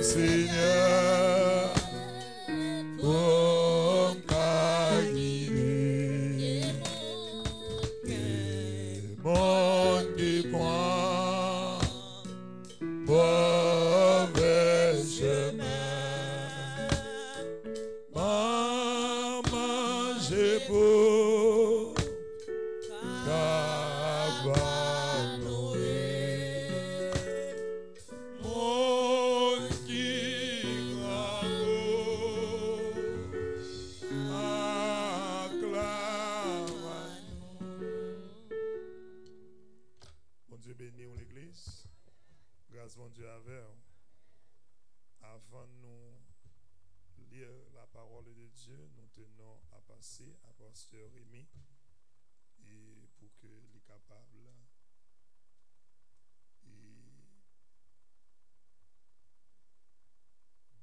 Seigneur, oh Kagiri, mon qui prend mauvais chemin, maman j'ai beau mon Dieu avec. Avant nous lire la parole de Dieu, nous tenons à passer à Pasteur Rémi et pour qu'il est capable et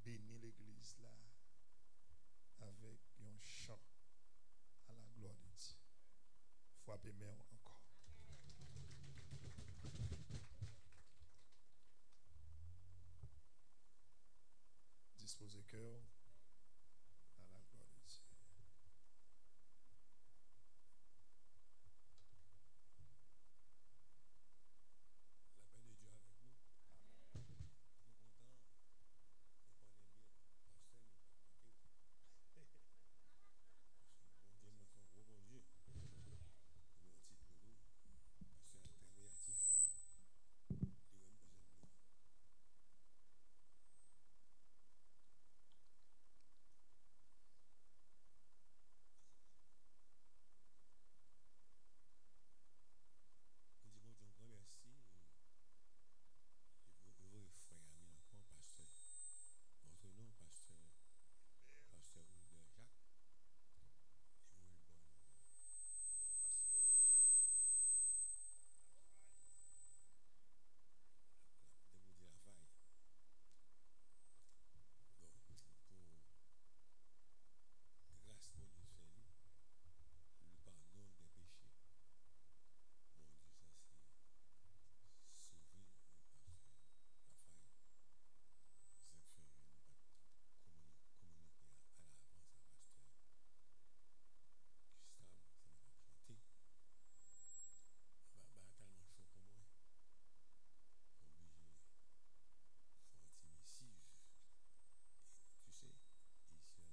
bénir l'église là avec un chant à la gloire de Dieu. Frappez main encore. Disposez cœur à la gloire de Dieu. La paix de Dieu avec nous. Nous contents. Nous connaissons bien. Pasteur, nous pas manqué. Bon Dieu, nous sommes gros bon Dieu. Nous avons un titre de nous. Pasteur est très réactif. Il représente nous. Nous disons bon Dieu, grand merci. Et vous frères amis encore, pasteur. Votre nom, pasteur Wilder Jacques. Et vous le bon. Bon pasteur Jacques. De vous dire la faille. Donc, pour grâce, mon Dieu, fait le pardon des péchés. Mon Dieu, ça c'est sauver la faille. C'est fait, nous pas communiquer à l'avance à pasteur Gustave, c'est nous pas chanter. Bah, tellement chaud pour moi. Obligé faire un petit missive. Et tu sais, ici on est écriture.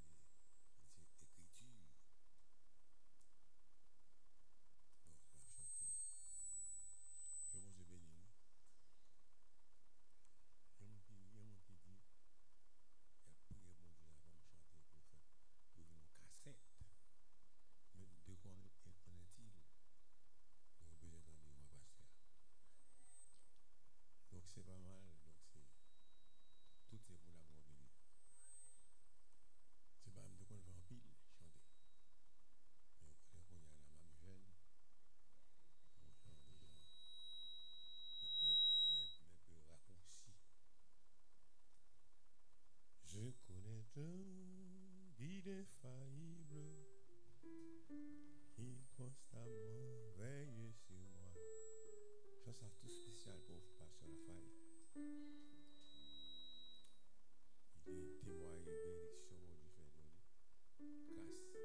Donc, on va chanter. Que mon Dieu bénisse nous. Il y a un qui dit, il a prié mon Dieu avant de chanter pour faire pour une cassette. Mais de quoi en est-il? Nous avons besoin d'entendre le pasteur. Donc c'est pas mal. Donc c'est tout est pour la gloire de Dieu. C'est pas même de qu'on fait en pile chanter. Mais on connaît qu'on y a la même jeune. On chante déjà. Mais peu raccourci. Je connais un guide infaillible qui constamment veille sur moi. Je ça tout spécial pour Pasteur Lafaille. Il est témoin et bénédiction mon Dieu fait nous. Grâce.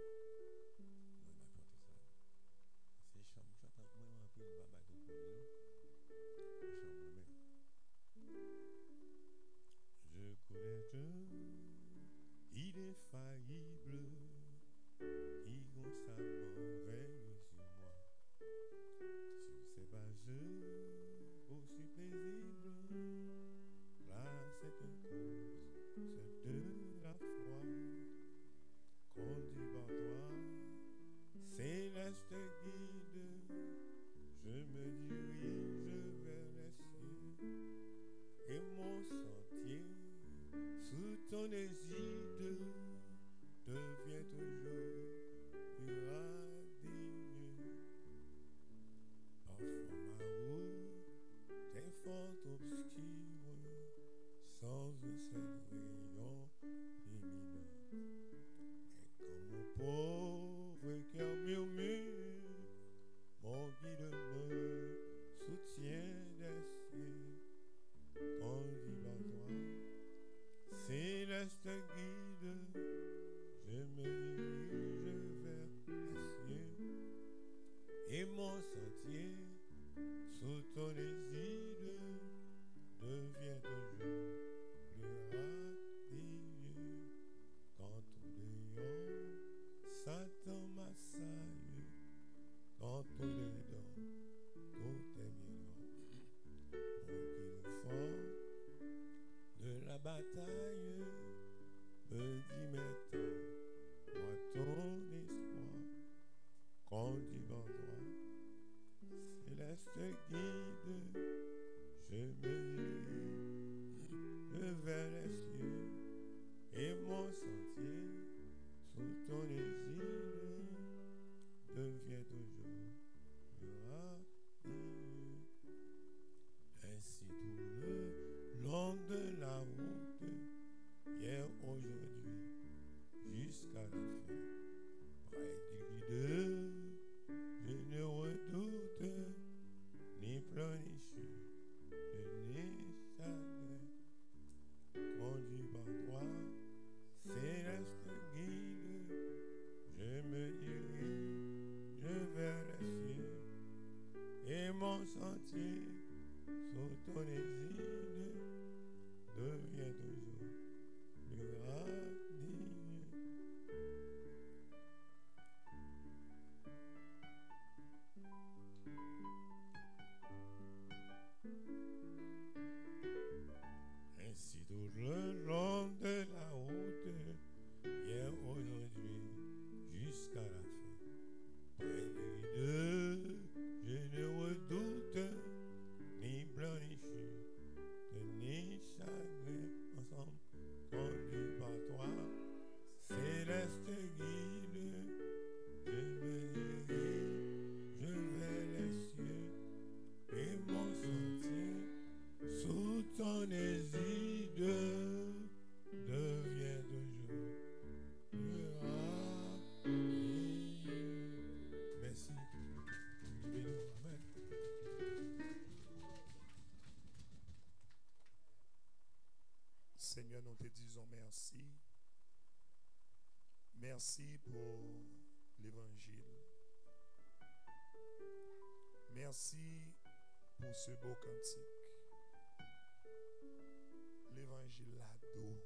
Nous m'a chanté ça. C'est chambre chantant moi un peu le baba de pour nous. Chambre même. Je connais un guide infaillible qui constamment veille sur moi. Sur ces pages aussi paisibles, là c'est une cause, c'est de la foi. Conduit par toi, céleste guide, je me dirige vers les cieux, et mon sentier sous ton égide entre les dents, tout est bien noir. Au fort de la bataille, me dit maintenant, moi ton espoir, conduis en toi, céleste guide, je me dirai vers les cieux, et mon sentier, sous ton exil, devient toujours rapide. Ainsi tout le long de la route, hier, aujourd'hui, jusqu'à la fin, près du guide, je ne redoute ni pleurs ni chute, ni chagrin. Conduit par toi, céleste guide, je me dirige vers les cieux, et mon sentier, sous ton exil, devient toujours plus radieux. Ainsi tout le long de la route, hier, aujourd'hui, jusqu'à la fin. Près du guide, je ne redoute ni blanc ni chute, ni chagrin. Ensemble, conduit par toi, céleste guide, je me dirige vers les cieux, et mon sentier, sous ton exil, devient toujours plus rapide. Merci. Amen. Seigneur, nous te disons merci. Merci pour l'évangile. Merci pour ce beau cantique. L'évangile là-dedans.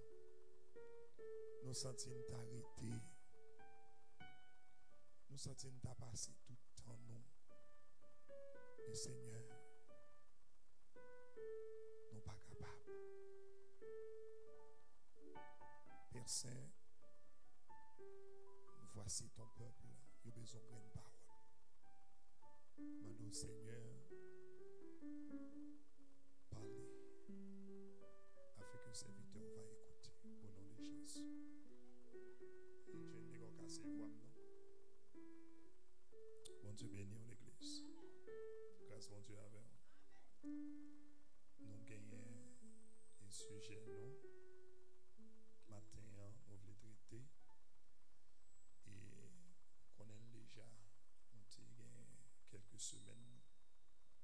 Nous sentons t'arrêter. Nous sentons t'as passé tout le temps nous. Mais Seigneur, nous pas capables. Père Saint, voici ton peuple. Il a besoin d'une parole. Maintenant, Seigneur, parlez afin que le serviteur va écouter au nom de Jésus. Et Dieu ne peut pas casser voix, non? Bon Dieu bénit l'église. Grâce mon Dieu avec nous. Nous gagnons un sujet, nous. Matin, nous voulons traiter. Et qu'on a déjà, on a gagné quelques semaines,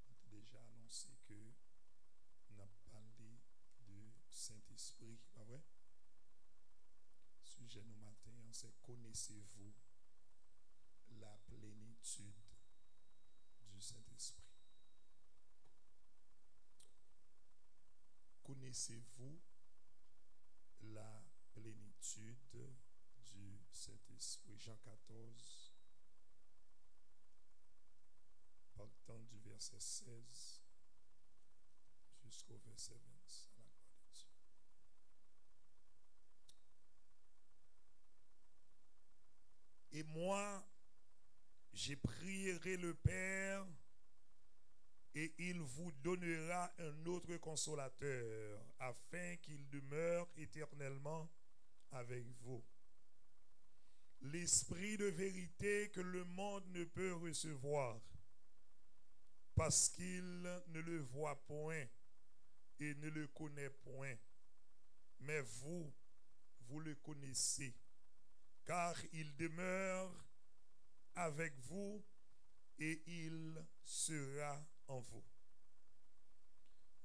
on a déjà annoncé que nous avons parlé de Saint-Esprit, pas vrai? Sujet nous matin, c'est connaissez-vous la plénitude du Saint-Esprit? Connaissez-vous la plénitude du Saint-Esprit? Jean 14, partant du verset 16 jusqu'au verset 25, à la gloire de Dieu. Et moi, je prierai le Père, et il vous donnera un autre consolateur, afin qu'il demeure éternellement avec vous. L'esprit de vérité que le monde ne peut recevoir, parce qu'il ne le voit point et ne le connaît point. Mais vous, vous le connaissez, car il demeure avec vous et il sera en vous.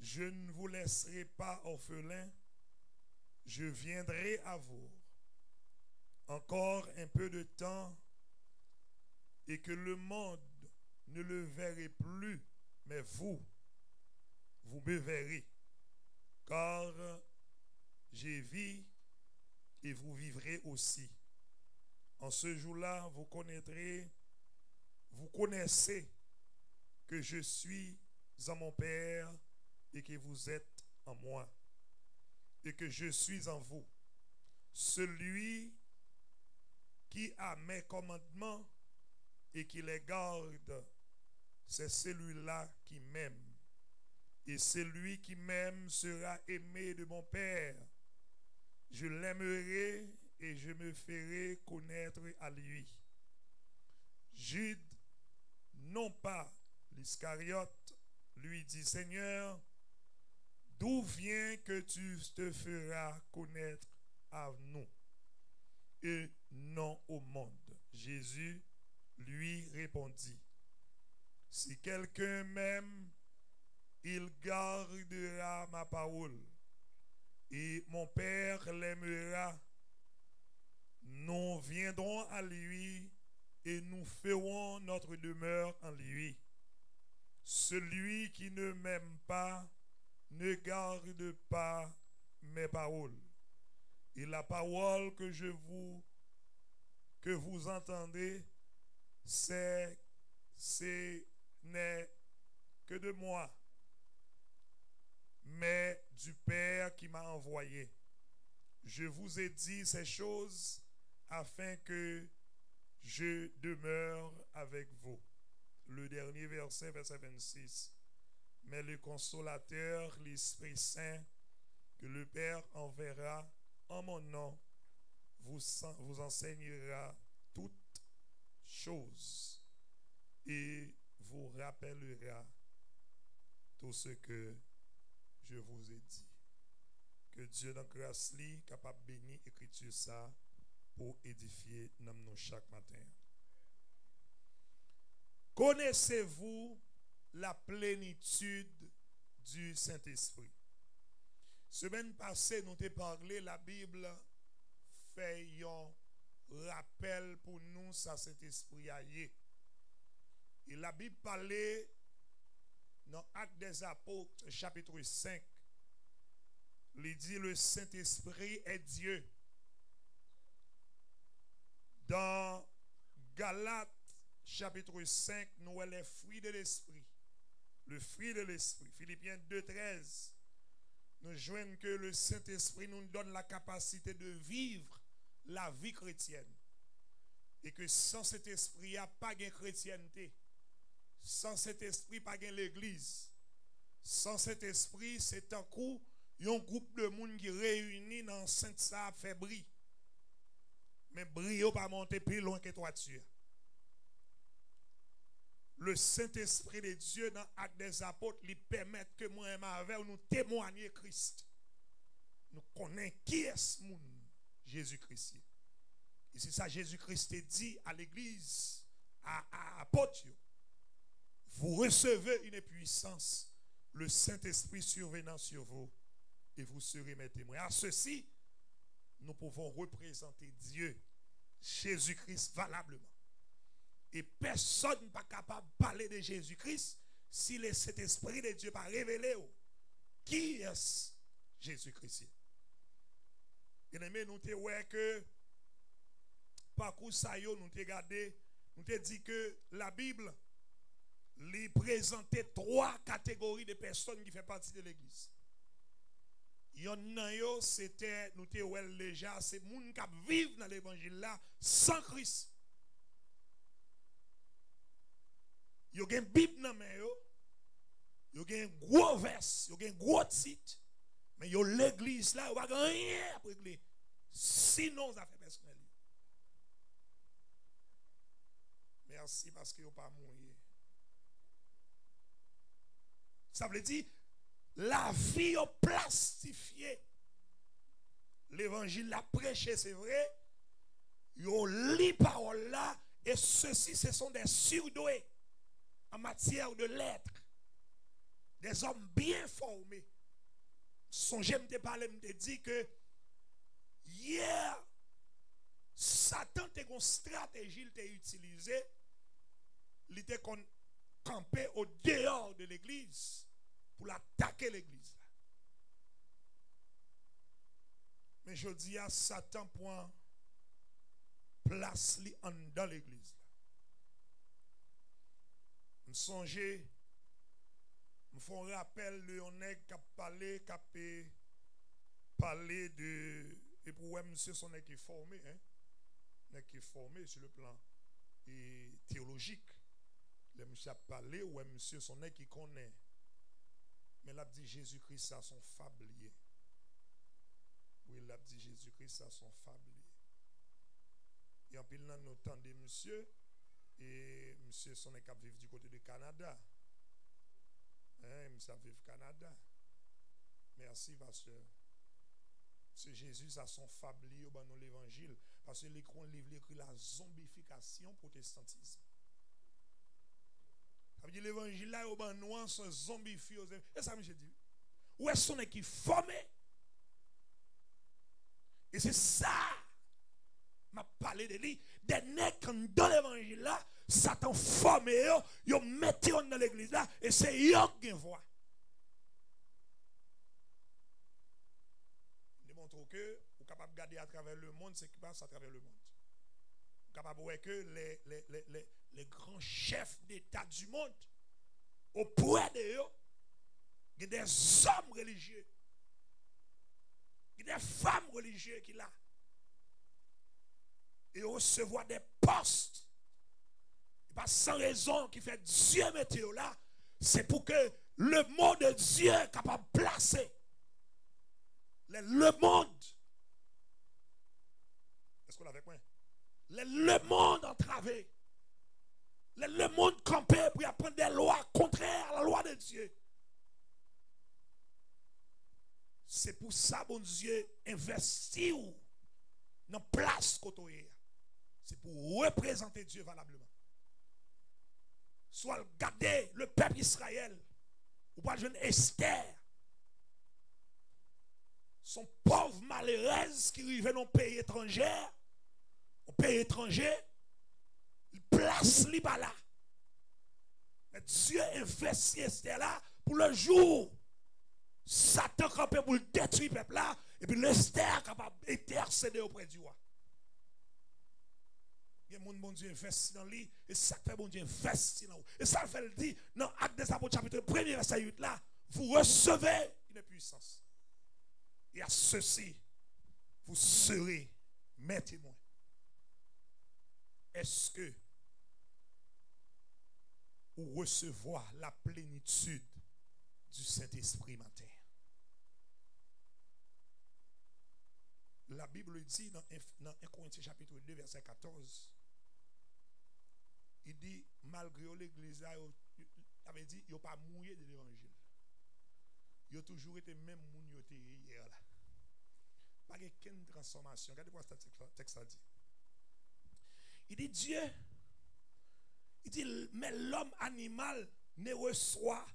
Je ne vous laisserai pas orphelins, je viendrai à vous. Encore un peu de temps et que le monde ne le verrait plus, mais vous me verrez, car j'ai vis et vous vivrez aussi. En ce jour-là, vous connaîtrez vous connaissez que je suis en mon Père et que vous êtes en moi et que je suis en vous. Celui qui a mes commandements et qui les garde, c'est celui-là qui m'aime. Et celui qui m'aime sera aimé de mon Père. Je l'aimerai et je me ferai connaître à lui. Jude, non pas l'Iscariote, lui dit, Seigneur, d'où vient que tu te feras connaître à nous et non au monde? Jésus lui répondit, si quelqu'un m'aime, il gardera ma parole et mon Père l'aimera. Nous viendrons à lui et nous ferons notre demeure en lui. Celui qui ne m'aime pas ne garde pas mes paroles. Et la parole que vous entendez, ce n'est que de moi, mais du Père qui m'a envoyé. Je vous ai dit ces choses afin que je demeure avec vous. Le dernier verset, verset 26. Mais le consolateur, l'Esprit Saint, que le Père enverra en mon nom, vous enseignera toutes choses et vous rappellera tout ce que je vous ai dit. Que Dieu dans grâce li capable de bénir écriture ça pour édifier nous chaque matin. Connaissez-vous la plénitude du Saint-Esprit? Semaine passée, nous avons parlé, la Bible fait un rappel pour nous, ça Saint-Esprit a yé. Et la Bible parlait dans Actes des Apôtres, chapitre 5. Il dit le Saint-Esprit est Dieu. Dans Galates, chapitre 5, nous avons les fruits de l'Esprit. Le fruit de l'Esprit. Philippiens 2, 13. Nous joignons que le Saint-Esprit nous donne la capacité de vivre la vie chrétienne. Et que sans cet esprit, il n'y a pas de chrétienté. Sans cet esprit, pas de l'église. Sans cet esprit, c'est un coup, il y a un groupe de monde qui réunit dans Saint-Ça fait briller. Mais briller pas monter plus loin que toiture. Le Saint-Esprit de Dieu dans Actes des Apôtres lui permet que moi et ma avec nous témoigner Christ. Nous connaissons qui est ce monde, Jésus-Christ. Et c'est ça Jésus-Christ dit à l'église, à apôtres. Vous recevez une puissance, le Saint-Esprit survenant sur vous, et vous serez mes témoins. À ceci, nous pouvons représenter Dieu, Jésus-Christ valablement. Et personne n'est pas capable de parler de Jésus-Christ si le Saint-Esprit de Dieu n'a pas révélé qui est Jésus-Christ. Et nous avons que parcours ça nous avons regardé, nous avons dit que la Bible lui présentait 3 catégories de personnes qui font partie de l'église. Yon c'était nous avons déjà c'est gens qui vivent dans l'évangile là sans Christ. Yo gen Bible nan men yo gen gros vers, yo gen gros titre, mais yo l'église là, yo pas rien pour régler. Sinon ça fait personnel. Merci parce que yo pas mourir. Ça veut dire la vie yo plastifié. L'évangile l'a prêché, c'est vrai. Yo lit parole là et ceux-ci ce sont des surdoués en matière de lettres, des hommes bien formés. Songez me parler, me dit que hier, Satan était une stratégie, il était utilisé, il était campé au dehors de l'église pour attaquer l'église. Mais je dis à Satan point place li en dans l'église. me songer, me font rappel de on est qui a parlé de et pour ouais monsieur son est qui est formé qui est formé sur le plan et théologique. Le monsieur a parlé ouais monsieur son est qui connaît. Mais l'a dit Jésus-Christ ça son fablier. Oui, l'a dit Jésus-Christ ça son fablier. Et en pile dans nos temps de monsieur et monsieur son est cap vivre du côté du Canada. Monsieur vivre au Canada. Merci pasteur. C'est Jésus ça son fablier dans l'évangile parce que l'écran livre écrit la zombification protestantisme. Ça veut dire l'évangile là au ban noir sont zombifié et ça monsieur dit où est-ce qu'on est qui formé et c'est ça m'a parlé de lui des nègres dans l'évangile là Satan formé yo mettez dans l'église là et c'est yo qui voit. Démontre que vous êtes capable de garder à travers le monde ce qui passe à travers le monde. Vous êtes capable de voir que les grands chefs d'État du monde, auprès de eux, il y a des hommes religieux, il y a des femmes religieuses qui là. Et recevoir des postes. Pas sans raison qui fait Dieu mettre là, c'est pour que le mot de Dieu est capable de placer. Le monde. Est-ce qu'on l'avait quoi? Le monde entravé. Le monde campé pour apprendre des lois contraires à la loi de Dieu. C'est pour ça, bon Dieu, investir dans la place côté. C'est pour représenter Dieu valablement. Soit garder le peuple Israël, ou pas jeune Esther, son pauvre malheureuse qui vivait dans un pays étranger, il place li là. Mais Dieu investit Esther là pour le jour. Satan campé pour détruire le peuple là, et puis l'Esther capable d'intercéder auprès du roi. Il y a mon bon Dieu investi dans lui, et ça fait bon Dieu investi dans vous. Et ça fait le dit dans Actes des Apôtres chapitre 1 verset 8 là, vous recevez une puissance. Et à ceci, vous serez mes témoins. Est-ce que vous recevez la plénitude du Saint-Esprit matin? La Bible dit dans 1 Corinthiens chapitre 2 verset 14, il dit malgré l'église avait dit il n'a pas mouillé de l'évangile. Il a toujours été même moun yo te hier là. Pas aucune transformation. Regardez quoi ce texte a dit. Il dit Dieu, il dit mais l'homme animal ne reçoit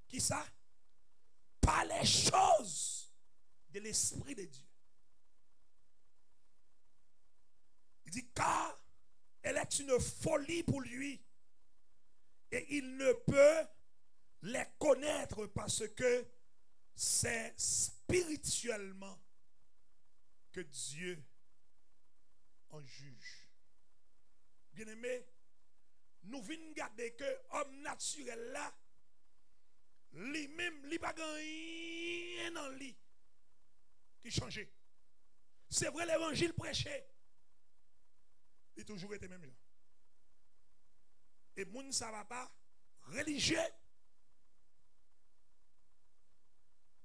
qui ça? Pas les choses de l'esprit de Dieu. Il dit car elle est une folie pour lui et il ne peut les connaître parce que c'est spirituellement que Dieu en juge. Bien aimé, nous venons garder que homme naturel là, lui-même, il n'y a pas rien dans lui qui change. C'est vrai l'évangile prêché. Il a toujours été même là. Et moun ça va pas religieux,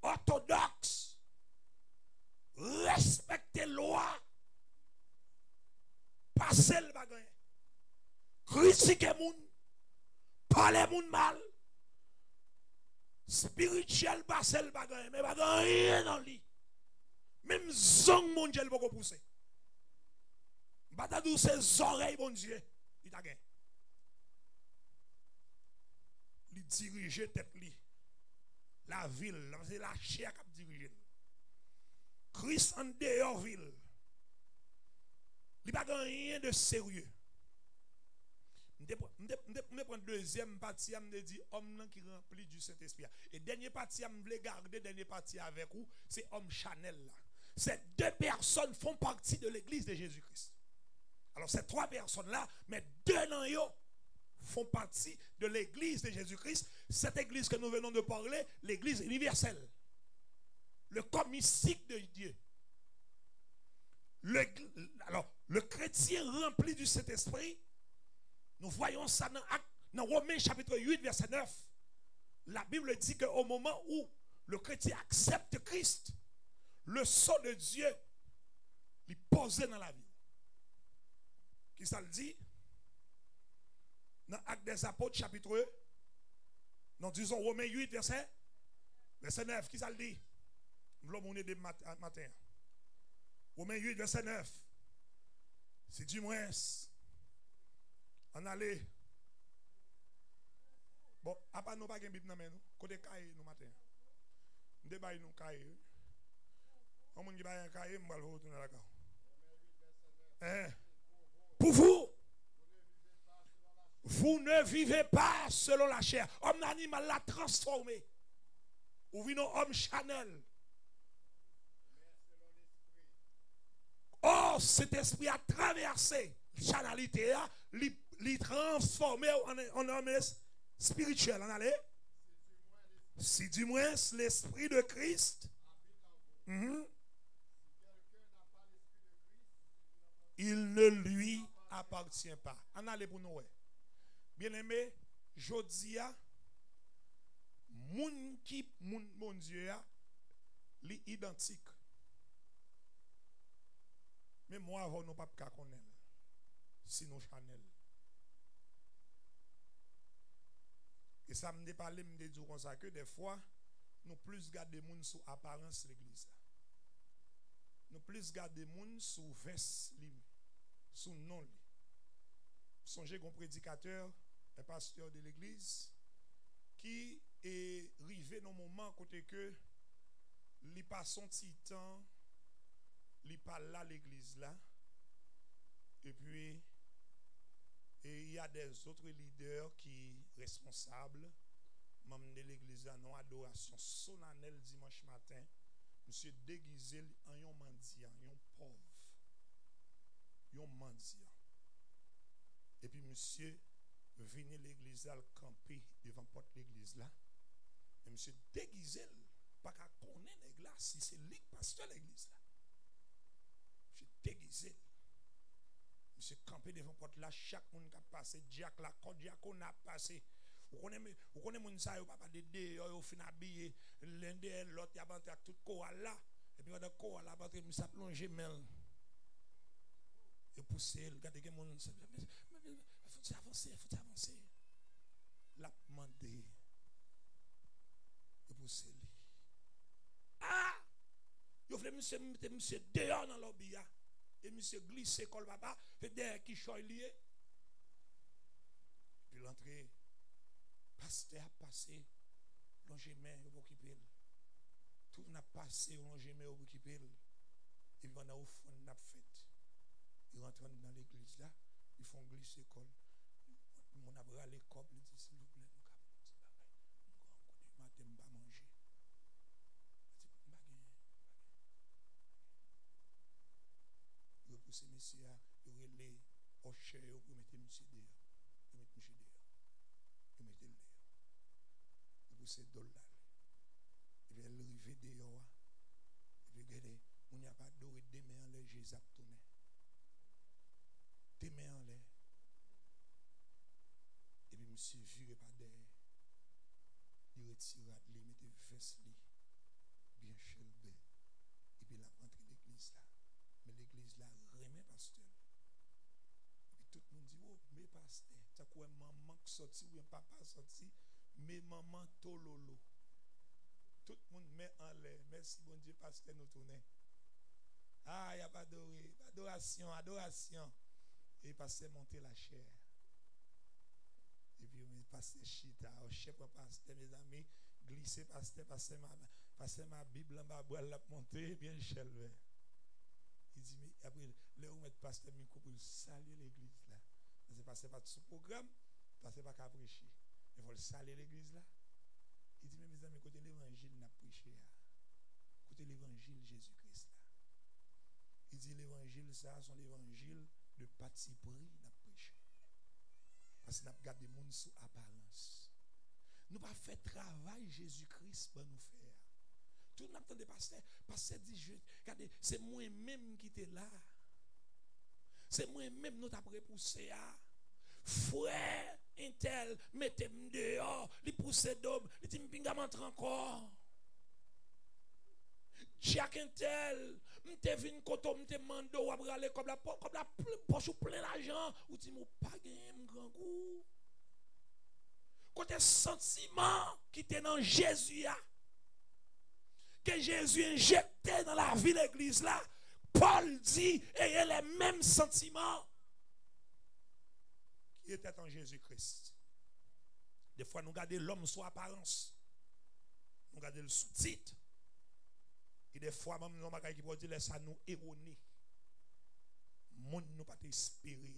orthodoxe, respecter loi, passer le bagage, critiquer moun, parler moun mal, spirituel passer le bagage, mais bagage rien dans lui. Même zong mon Dieu pas pousser. Batadou ses oreilles bon Dieu, il t'a gagné. Il dirige tête li. La ville, c'est la chair qui dirige. Christ en dehors ville. Il n'y a pas rien de sérieux. Je prends deuxième partie, je me dis homme qui remplit du Saint-Esprit. Et dernière partie, je voulais garder dernière partie avec vous, c'est homme Chanel là. Ces deux personnes font partie de l'église de Jésus-Christ. Alors ces trois personnes là, mais deux dans eux font partie de l'église de Jésus-Christ. Cette église que nous venons de parler, l'église universelle. Le corps mystique de Dieu. Alors, le chrétien rempli du Saint-Esprit, nous voyons ça dans Romains chapitre 8, verset 9. La Bible dit qu'au moment où le chrétien accepte Christ, le sceau de Dieu lui posé dans la vie. Qui ça le dit? Dans Actes des Apôtres, chapitre 1, nous disons Romains 8, verset 9. Qui ça le dit? Nous l'avons de matin. Romains 8, verset 9. C'est du moins. On allait. Bon, à part nous pas de Bible dans nous, côté cahier nous matin. Nous débat nous cahier. On monde qui ba un cahier, on va le retourner là bas. Pour vous, vous ne vivez pas selon la chair. Homme animal l'a transformé. Ou vino homme Chanel. Or, cet esprit a traversé la chanalité, l'y transformé en homme spirituel. On allait? Si du moins l'esprit de Christ, il ne lui appartient pas. On allait pour nous. Bien aimé, Jodia, mon Dieu, est identique. Mais moi, avant, nous ne pouvons pas connaître. Sinon, Chanel. Et ça me déparle, me dit comme ça que des fois, nous plus gardons les gens sous apparence de l'église. Nous plus gardons les gens sous veste, sous nom. Songez qu'un prédicateur, un pasteur de l'église, qui est arrivé dans un moment côté que il passe son petit temps, il parle là l'église là, et puis il y a des autres leaders qui sont responsables, même de l'église là, non adoration solennelle dimanche matin, monsieur déguisé en un mendiant, un pauvre, un mendiant. Et puis monsieur venez l'église là, camper devant la porte de l'église là, et monsieur déguisé, pas qu'à connaître l'église, si c'est lui pasteur de l'église là. Monsieur déguisé. Monsieur campé devant la porte là, chaque monde qui a passé, Jack la côte, diacon a passé. Vous connaissez mon ça, papa de deux, au fin habillé, l'un de l'autre, il y a venté avec tout le là, et puis dans le corps là, il s'est plongé mel. Et poussé, regardez que mon faut avancer. L'a demandé. Et poussé. Ah! Il voulait monsieur dehors dans l'objet. Et monsieur glissé col papa, fait derrière qui choy lié. Puis l'entrée, pasteur a passé, l'ongément pour occuper. Tout n'a passé, l'ongément pour occuper. Et puis on a au fond n'a fait. Ils rentrent dans l'église là, ils font glisser col. Mon a bralé cop, il dit s'il vous plaît, nous matin pas manger. Il repousse monsieur à relais au cher pour mettre monsieur dehors. Il met monsieur dehors. Il met le dehors. Il pousse dollar. Il va arriver dehors. Il va regarder, on n'y a pas doré des mains en l'air, Jésus a tourné. Des mains en l'air. Et puis monsieur viré par derrière. Il retire, il met des vestes bien chelbé. Et puis il a rentré l'église là. Mais l'église là remet pasteur. Et puis tout le monde dit, oh, mais pasteur, t'as quoi maman qui sorti ou un papa sorti, mais maman tololo. Tout le monde met en l'air. Merci bon Dieu, pasteur, nous tournons. Ah, il n'y a pas d'adoration, adoration. Et pasteur monter la chair. Et puis pasteur chita, au chef pasteur, mes amis, glisser pasteur ma Bible en bas, la monter bien chelvé. Il dit, mais après, là où mettre pasteur micro pour saluer l'église là. Parce que pasteur pas sous programme, pasteur pas qu'à prêcher. Il faut le saluer l'église là. Il dit, mais mes amis, côté l'évangile n'a prêché. Côté l'évangile Jésus-Christ là. Il dit, l'évangile ça, sont l'évangile de parti pris n'a prêché. Parce que nous avons gardé les gens sous apparence. Nous pas fait travail Jésus-Christ pour nous faire. Tout le monde pasteur, pasteur dit, regardez, c'est moi-même qui était là. C'est moi-même nous t'avons repoussé à. Frère, un tel, mettez-moi dehors, il pousse d'homme, il dit, m'pinga m'entre encore. Jack un tel, m'te vinn koto, m'te mando, ou abrale comme la poche ou plein d'argent, ou dit, m'ou pas gagné grand goût. Côté sentiment qui était dans Jésus, que Jésus injecté dans la vie de l'église là, Paul dit, ayez les mêmes sentiments qui étaient en Jésus-Christ. Des fois, nous regardons l'homme sous apparence, nous regardons le sous-titre, et des fois, même nous regardons qui peut dire, ça nous erroné. Monde nous pas espérer,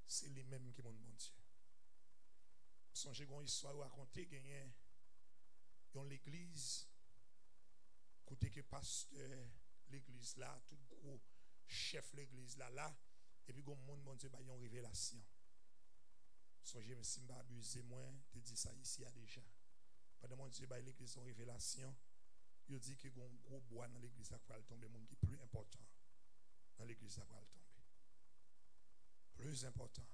c'est les mêmes qui montent mon Dieu. Songez une histoire racontée, gagné dans l'église, côté que pasteur l'église là, tout gros chef l'église là, et puis gon monde mon Dieu ba yon révélation. Songez si m'pa abuser moi, te dit ça ici a déjà. Pendant mon Dieu ba l'église son révélation, il dit que gon gros bois dans l'église là va tomber monde qui plus important. Dans l'église là va tomber. Plus important.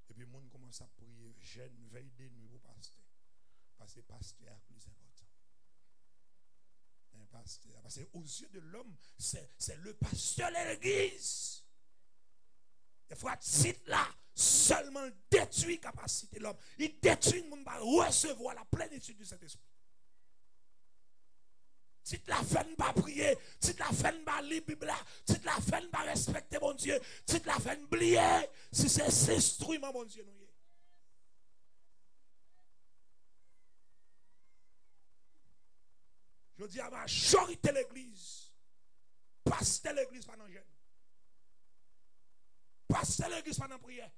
Et puis, le monde commence à prier, jeûne, veille de nuit pour pasteur. Parce que le pasteur est plus important. Un pasteur. Parce que aux yeux de l'homme, c'est le pasteur de l'église. Des fois, titre là, seulement détruit la capacité de l'homme. Il détruit le monde pour recevoir la plénitude du Saint-Esprit. Si tu la fais pas prier, si tu la fais pas lire la Bible, si tu la fais pas respecter mon Dieu, si tu la fais oublier, si c'est cet instrument, mon Dieu, nous y est. Je dis à ma majorité de l'église, pasteur l'église pas dans jeûne. Pasteur l'église pas dans prière.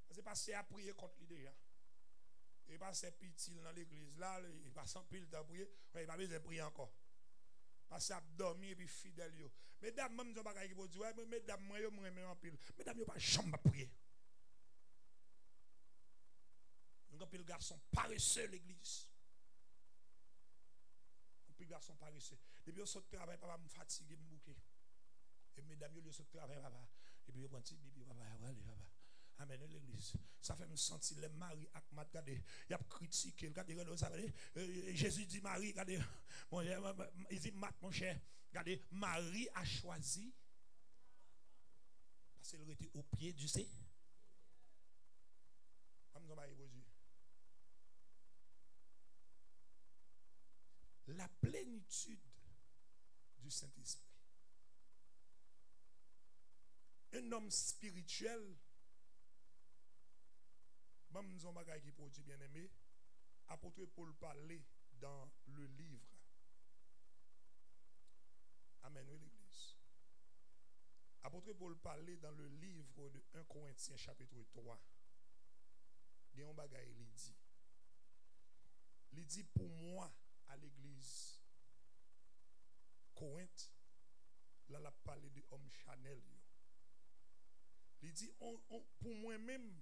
Parce que pasteur a prié contre lui déjà. Il passe petit dans l'église là, il passe en pile de prier, il va besoin de prier encore. Parce qu'il a dormi et puis fidèle. Mesdames, même si vous avez dit, mesdames, moi, je me en pile. Mesdames, vous n'avez pas jamais prier. Nous avons pile garçon paresseux l'église. Un pile garçon paresseux. Depuis que je saute travail, papa me fatigue, me bouquer. Et mesdames, je saute travail, papa. Et puis je prends petit bibi, papa, papa. Amen, l'église. Ça fait me sentir les maris avec Matt, regardez, il a critiqué, regardez, Jésus dit Marie, regardez, il dit Matt, mon cher, regardez, Marie a choisi, parce qu'elle était au pied du Seigneur. La plénitude du Saint-Esprit. Un homme spirituel, même si on a qui produit bien aimé, apôtre Paul parlait dans le livre. Amen, oui, l'église. Apôtre Paul parlait dans le livre de 1 Corinthiens chapitre 3. Il y a un bagage, il dit. Il dit pour moi à l'église Corinthe, là, il a parlé de homme Chanel. Il dit, pour moi-même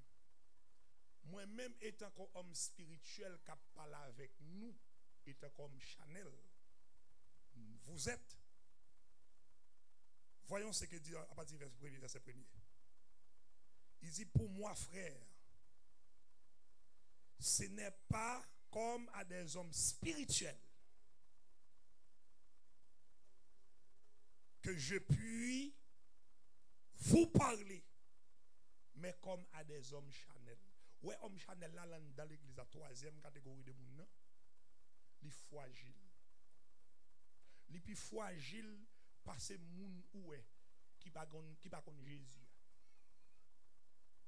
étant comme homme spirituel qui parle avec nous, étant comme Chanel, vous êtes. Voyons ce que dit à partir du verset 1. Il dit, pour moi, frère, ce n'est pas comme à des hommes spirituels que je puis vous parler, mais comme à des hommes Chanel. Ouais, homme Chanel là dans l'église, la troisième catégorie de monde, il est fragile. Il est plus fragile parce que moun oué qui pas connaît Jésus.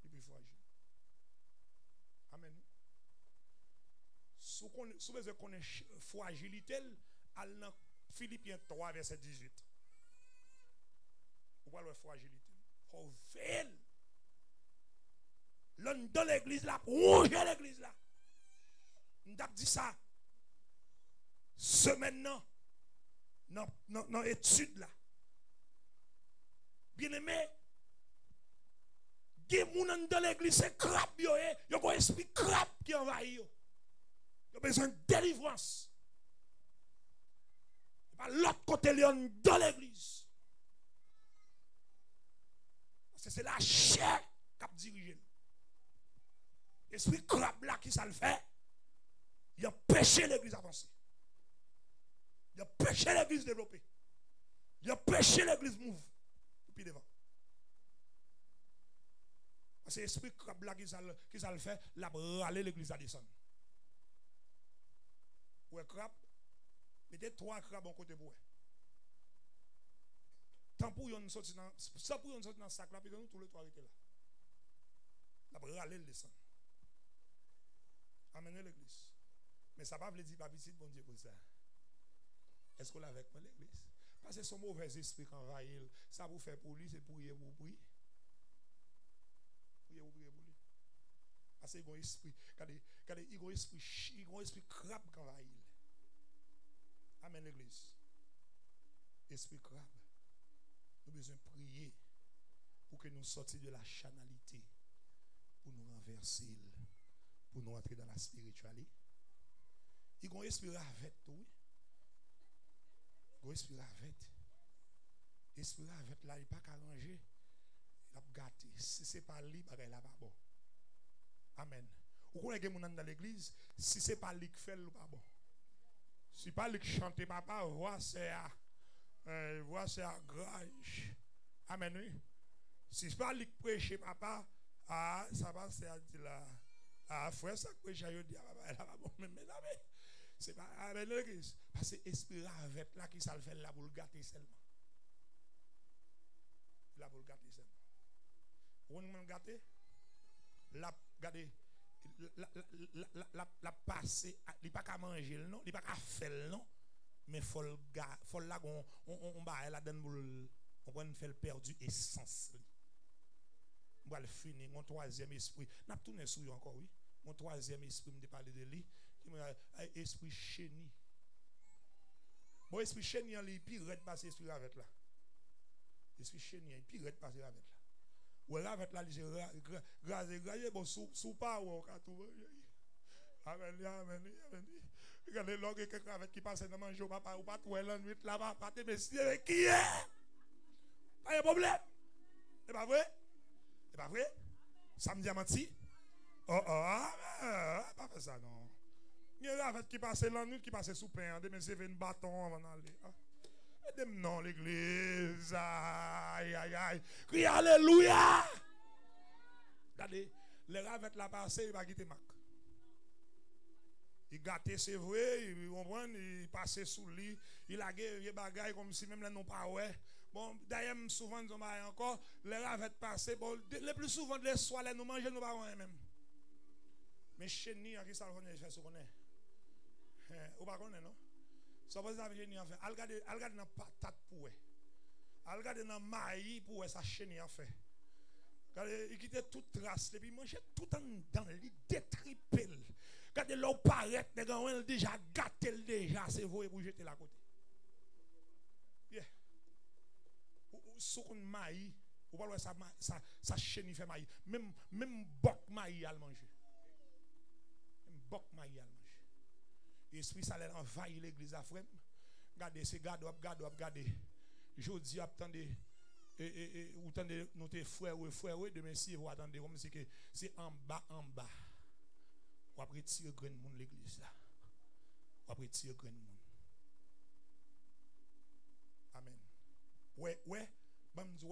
Il est plus fragile. Amen. Si vous connaissez fragilité, allez dans Philippiens 3 verset 18. Vous voyez la fragilité. Oh, veille. L'on dans l'église là, ronger l'église là. On a dit ça. Semaine dans l'étude là. Bien aimé, il qui est dans l'église, c'est crabe, il y a un esprit crabe qui envahit. Il y a besoin de délivrance. Pas l'autre côté, dans l'église. Parce que c'est la chair qui a dirigé. L'esprit crabe là qui ça le fait, il a empêché l'église avancer. Il a empêché l'église développer. Il a empêché l'église move. Depuis devant. Parce que l'esprit crabe là qui ça le fait, il a râlé l'église à descendre. Ouais, crabe, mettez 3 crabes en côté pour eux. Tant pour yon sorti dans ça pour yon sorti dans sac là, puis nous tous les 3 arrêtés là. Il a râlé le descendre. Amenez l'église. Mais ça ne veut pas dire pas visite bon Dieu pour ça. Est-ce qu'on l'a avec moi l'église? Parce que son mauvais esprit quand envahit, ça vous fait pour lui, c'est pour prier pour prier. Prier pour lui. Parce qu'il y a un esprit, regardez, il y a un esprit crabe quand envahit. Amen l'église. Esprit crabe. Nous avons besoin de prier pour que nous sortions de la charnalité, pour nous renverser, pour nous entrer dans la spiritualité. Il y a un esprit avec oui. Il y a un esprit avec. L'esprit avec là, il n'est pas qu'à ranger. Il a gâté. Si ce n'est pas lui, il n'est pas bon. Amen. Vous connaissez que dans l'église, si ce n'est pas lui qui fait, il n'est pas bon. Si pas lui qui chante, papa, voix c'est à grage. Amen. Oui. Si ce n'est pas lui qui prêche, papa, ça va, c'est à dire là. Frère, ça prêche, je dis, papa, il n'est pas bon. Mais c'est pas avec l'église. Parce que l'esprit avec là qui ça le fait là pour le gâter seulement. Là pour le gâter seulement. Vous me gâter? Là, regardez. La passer, il n'y a pas qu'à manger, non? Il n'y a pas qu'à faire, non? Mais il faut là on va la donne pour on faire perdu essence. On va le finir. Mon troisième esprit. N'a pas tourné sur lui encore, oui. Mon troisième esprit, me parler de lui. Esprit chéni. Bon, esprit chéni, il est pire de passer esprit avec là. Esprit chéni, il est pire de passer avec là. Ou là, avec là, il grâce, bon, sous pas, ou amen, amen. Regardez, l'homme quelqu'un qui passe dans manger, papa, ou pas, ou elle en nuit là-bas, pas de messieurs, qui est? Pas de problème. C'est pas vrai? C'est pas vrai? Samedi à menti? Oh, pas fait ça, non. Il y a avec qui passe la nuit, qui passe sous pain, de messieurs, un bâton avant d'aller. Non, l'église. Aïe, aïe, aïe. Crie alléluia. Regardez, les ravettes la passé, il va quitter Mac. Il gâté, c'est vrai, il comprend, il passe sous lui, il a des bagailles comme si même là non pas ouais. Bon, d'ailleurs, souvent, nous avons encore, les ravettes passées, bon, le plus souvent, les soirs, nous mangeons, nous pas ouais même. Mais chez nous, qui ça le fait ce qu'on est? Ou pas qu'on est, non? Ça veut dire que nous fait. Al regarde dans patate pour al regarde dans maïs pour sa chaîne a fait. Il quitte toute trace et puis manger tout en dedans, il détripe. Regardez l'eau paraît, les gars déjà gâté déjà, c'est vous pour jeter la côté. Yeah. Sous maïs, ou pas sa chaîne fait maïs, même boc maïs à manger. Même boc maïs à manger. L'esprit ça envahit l'église à frère. Regardez, c'est regardez. Jodi attendez ou attendez nous tes frères demain si vous attendez comme si que c'est en bas. On va retirer grand monde l'église là. On va retirer grand monde. Amen. Ouais,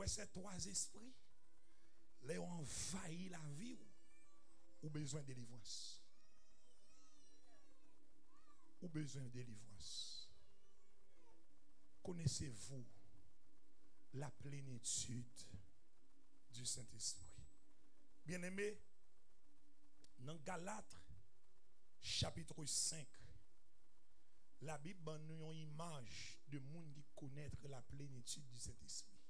c'est 3 esprits. Les ont envahi la vie ou besoin de délivrance. Ou besoin de délivrance. Connaissez-vous la plénitude du Saint-Esprit? Bien-aimé, dans Galates, chapitre 5, la Bible nous une image de monde qui connaît la plénitude du Saint-Esprit.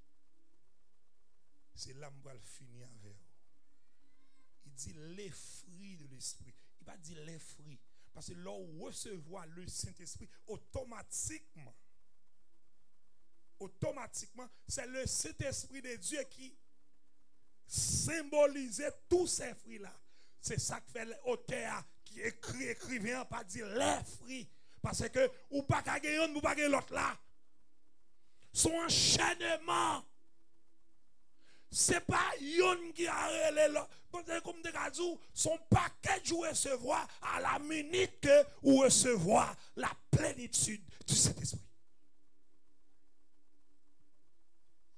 C'est là que je vais finir avec. Il dit les fruits de l'Esprit. Il va dire les fruits. Parce que là où recevoir le Saint-Esprit, automatiquement, c'est le Saint-Esprit de Dieu qui symboliser tous ces fruits-là. C'est ça que fait l'auteur qui écrit, écrivain, pas dire les fruits. Parce que, ou pas qu'à gagner, ou pas gagner l'autre là. Son enchaînement. C'est pas yon qui a relé là. Comme des gazous, son paquet de recevoir à la minute que ou recevoir la plénitude du Saint-Esprit.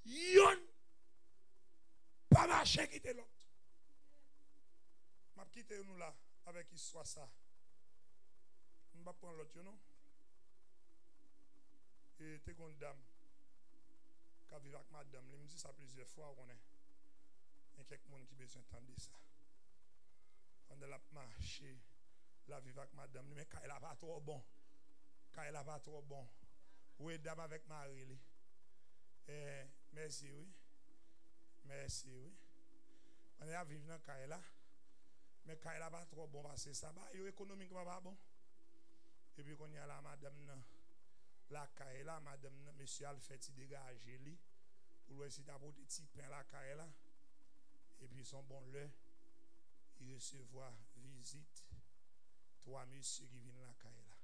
Yon pas marcher quitter l'autre. M'a quitté nous là avec qui soit ça. On va prendre l'autre non. Et t'es une dame qui vit avec madame, il me dit ça plusieurs fois on est. Il y a quelques monde qui besoin d'entendre ça. Quand elle a marché, la vie avec madame, mais quand elle a pas trop bon. Quand elle a pas trop bon. Oui, dame avec Marie. Merci, oui. Merci, oui. On est à vivre dans Kaila. Mais Kaila pas trop bon parce que ça va, économiquement pas bon. Et puis quand il y a la madame, la Kaila, madame, monsieur Alfeti dégager lui. Pour essayer d'apporter des petits pains la Kaila. Et puis son bon l'heure, il recevoir visite. Trois messieurs qui viennent la Kaila.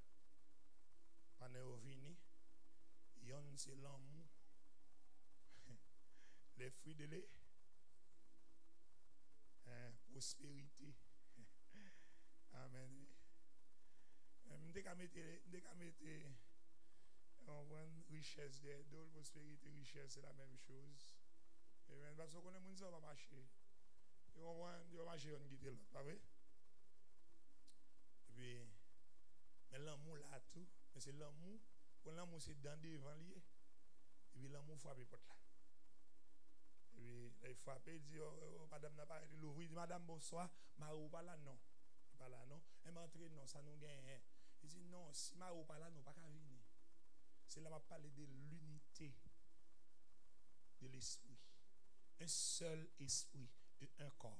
Pendant qu'ils viennent, yon c'est l'amour. Les fruits de lait. Prospérité. Amen. Dès qu'on mettre richesse des dôles, prospérité, richesse, c'est la même chose. Amen. Parce qu'on est ça va marcher. Il va marcher, on guide l'autre, pas vrai? Et puis, mais l'amour là tout, mais c'est l'amour. Pour l'amour, c'est dans devant lié. Et puis l'amour frappe porte là. Et puis, il frappe, il dit, oh, madame n'a pas l'ouvrir. Il dit, madame, bonsoir. Marou pas là, non. Pas là, non. Elle m'a entré, non, ça nous gagne. Il dit, non, si Marou pas là, non, pas qu'à venir. C'est là que je parle de l'unité de l'esprit. Un seul esprit et un corps.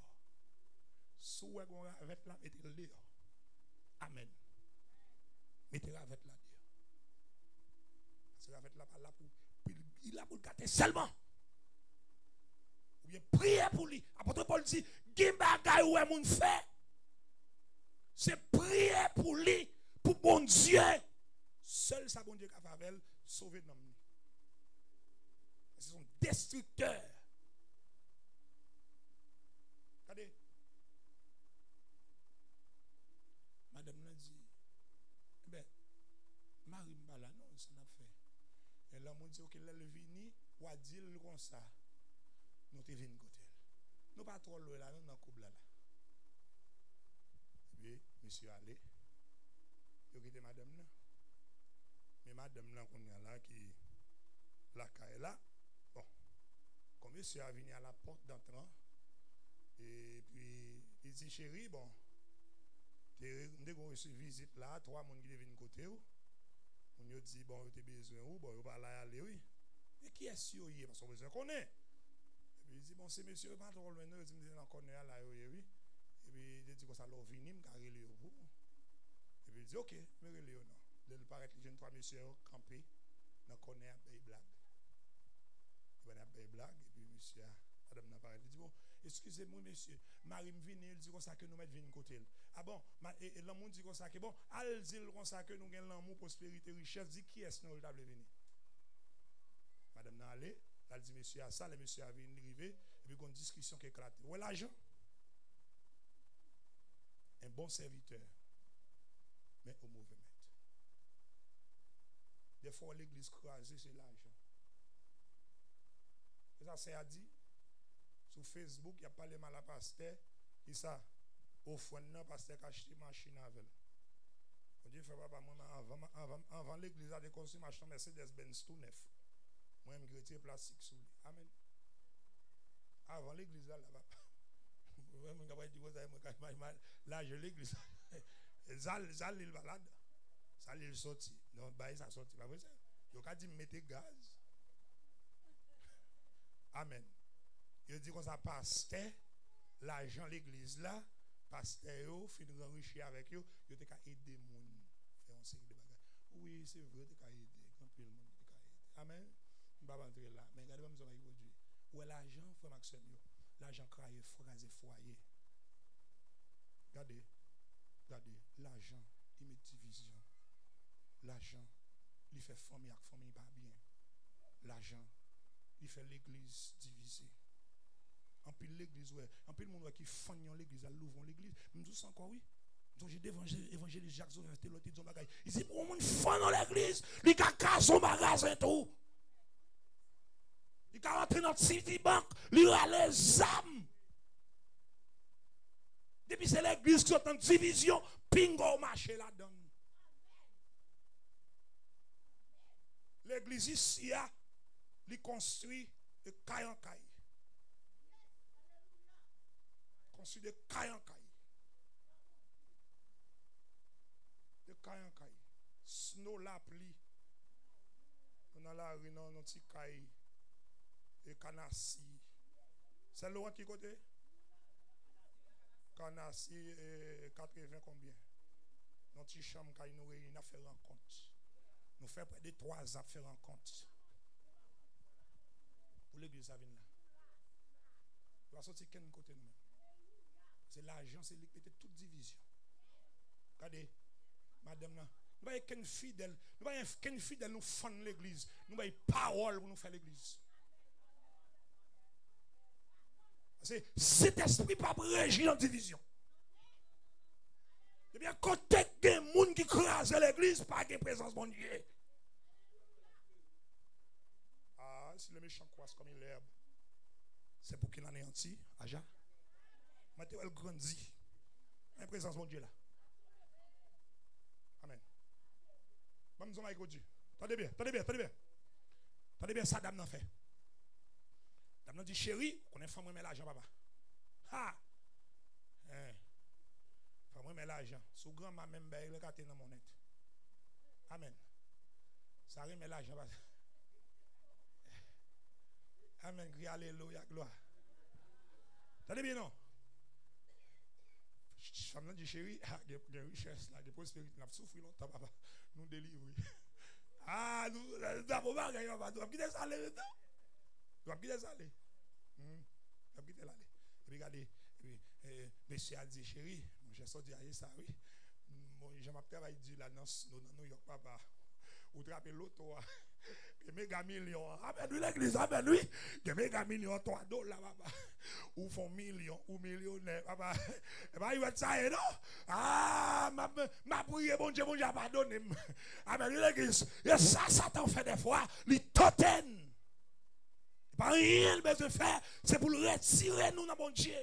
Sous avec là, mettez-le dehors. Amen. Mettez-le avec là dehors. Parce que avec là, pas là pour. Il a pour le gâter seulement. Ou bien prier pour lui. Apôtre Paul dit, Gimbagay ou est mon fait. C'est prier pour lui, pour bon Dieu. Seul ça bon Dieu qui a fait sauver nos vies. Parce qu'ils sont destructeurs. Regardez. Madame l'a dit, eh bien, Marie Mbala, non, ça n'a fait. Et là, on dit, ok, là, le vini, ou a dit le comme ça, nous te venons côté. Nous pas trop loin là, nous dans le couple là. Et puis, monsieur allé, il a quitté madame là. Mais madame là, qu'on a là, qui, la caille là, bon, comme monsieur a venu à la porte d'entrant, et puis, il dit, chérie, bon, dès qu'on reçoit visite là, trois personnes qui viennent côté où, on lui dit, bon, tu as besoin où, bon, on va aller, oui. Mais qui est sûr, parce qu'on a besoin qu'on est. Et puis il dit, bon, c'est monsieur, pas trop loin, il dit, on connaît là, oui. Et puis il dit, comme ça, l'on vient, il carré le pour. Et puis il dit, ok, mais il est non. Il paraît que les jeunes trois messieurs campés, on connaît à Bay Blague. Il va à Bay Blague, et puis monsieur, madame n'a pas dit, bon, excusez-moi, monsieur, Marie me vient, il dit comme ça que nous mettons une côté. Ah bon, et l'amour dit comme ça que bon, elle dit comme ça que nous avons l'amour, prospérité, richesse, dit qui est-ce nous le venir? Madame n'a allé, elle dit monsieur à ça, le monsieur a venu arriver, et puis une discussion qui éclate. Où est l'argent? Un bon serviteur, mais au mauvais maître. Des fois, l'église croisée, c'est l'argent. Et ça, c'est à dire. Sur Facebook, il y a pas les mal à pasteur. Qui ça? Au fond, non, pasteur qui a acheté machine avec. On dit, frère, papa, moi, avant l'église a déconstruit machine Mercedes-Benz tout neuf. Moi, je me retire plastique sous lui. Amen. Avant l'église, là, là, je l'église. Ça, il va là-dedans. Ça, il sorti. Non, bah, ça sorti. Pas vrai, ça? Il a dit, mettez gaz. Amen. Il dit qu'on ça pasteur, l'argent l'église là, pasteur, fin de enrichir avec eux, il a aidé les gens faire un série de bagages. Oui, c'est vrai, il a aidé. Quand tout le monde a aidé. Amen. Je ne vais pas rentrer là. Mais regardez, je vais aujourd'hui. Où est l'argent, frère Maxime? L'argent craye, phrase foyer. Regardez, l'argent, il met division. L'argent, il fait famille avec famille pas bien. L'argent, il fait l'église divisée. En pile l'église, ouais. En pile le monde qui font l'église, elle l'ouvre l'église. Nous tous encore, oui. Donc j'ai évangéliste Jacques Zouver, l'autre dit bagay. Il dit, pour monde font dans l'église, il a cassé son magasin tout. Il a rentré dans Citibank, il a les âmes. Depuis c'est l'église qui est en division, pingo marché là-dedans. L'église ici, il construit de caille en caille. Construit de caille en caille. De caille en caille. Snow la pli. On a la rue, non, petit caille. Et canassi. C'est loin qui côté? Canassi, 80 combien? Notre petit chambre, caille nous réunit à faire rencontre. Nous faisons près de 3 ans à faire rencontre. Pour l'église, ça vient là. On va sortir quel côté nous-mêmes. C'est l'argent, c'est toute division. Regardez, madame, nous voyons qu'une fidèle, nous font l'église. Nous voyons parole pour nous faire l'église. Cet esprit pas régir en division. Eh bien, quand il y a des gens qui crasent l'église, pas de présence de Dieu. Ah, si le méchant croise comme une herbe, c'est pour qu'il anéantit, Aja. Maintenant, elle grandit. La présence de Dieu là. Amen. Bon, nous allons Dieu. Attendez bien, ça, dame n'a fait. Dame n'a dit, chérie, on est femme, mais l'argent, papa. Ha! Femme, mais l'argent. Sous grand, ma même belle, le gâté dans mon net. Amen. Ça remet l'argent, papa. Amen. Crie alléluia, gloire. Attendez bien, non? Femme dit chérie, il y a une richesse là, il y a prospérité, nous avons souffert longtemps, papa. Nous délivrons. Ah, nous avons pas gagné, papa. Nous avons quitté ça, nous avons quitté ça. Nous avons quitté là. Et puis regardez, monsieur a dit chérie, j'ai sorti à ça, oui. Je m'appelle travailler du là dans New York, papa. Ou trapper l'auto. Et méga millions. Amen, lui, l'église, amen, lui. Il méga millions, $3, papa. Ou font millions, ou millionnaire, papa. Et bien, il va être ça, non? Ah, ma prière, bon Dieu, pardonne. Amen, lui, l'église. Et ça, Satan fait des fois, il totem. Pas rien de besoin de faire, c'est pour le retirer nous dans bon Dieu.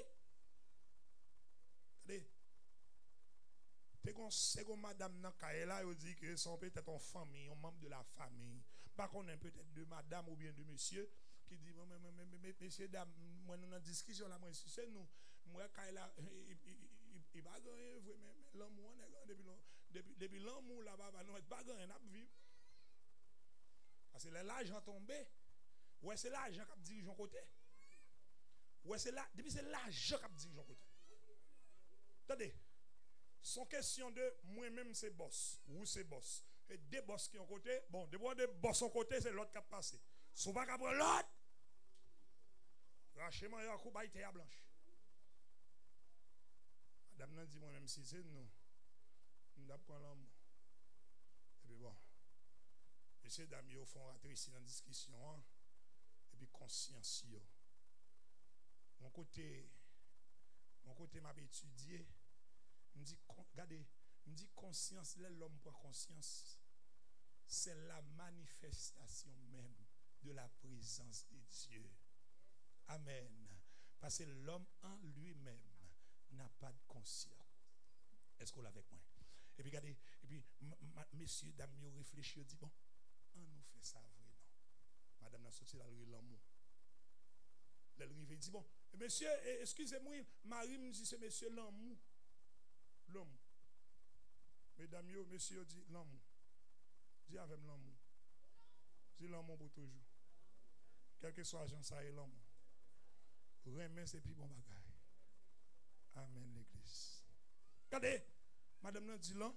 C'est comme madame Nakaela, il dit que sont peut-être en famille, un membre de la famille. Par contre, peut-être de madame ou bien de monsieur qui dit, messieurs, dames, moi, nous avons une discussion là, moi, c'est nous. Moi, Kaela, il va gagner, mais l'amour, depuis l'amour là-bas, nous ne pas gagner, nous vivre. Parce que l'argent tombé, ouais, c'est l'argent qui dirige de côté. Ouais, c'est là, depuis c'est l'argent qui dirige de côté. Attendez. Son question de moi-même c'est boss ou c'est boss et des boss qui ont côté bon des boss en côté c'est l'autre qui a passé sous pas prendre l'autre rachement y a coup baïté à blanche madame n'a dit moi-même si c'est nous prendre l'amour et puis bon monsieur dame yo font rentrer ici dans discussion hein? Et puis conscience yo mon côté m'a étudié. Me dit, regardez, me dit conscience, l'homme prend conscience, c'est la manifestation même de la présence de Dieu. Amen. Parce que l'homme en lui-même n'a pas de conscience. Est-ce qu'on l'a avec moi? Et puis regardez, et puis messieurs, dames, ils réfléchissent, dit bon, on nous fait ça vrai, non? Madame n'a sorti dans le l'amour. Elle dit bon, monsieur, excusez-moi, Marie me dit c'est monsieur l'amour. L'homme. Mesdames, messieurs, dit l'amour. Dis avec l'amour. Dis l'amour pour toujours. Quel que soit l'agent, ça est l'amour. Remet, c'est plus bon bagage. Amen, l'église. Regardez, madame n'a dit l'amour.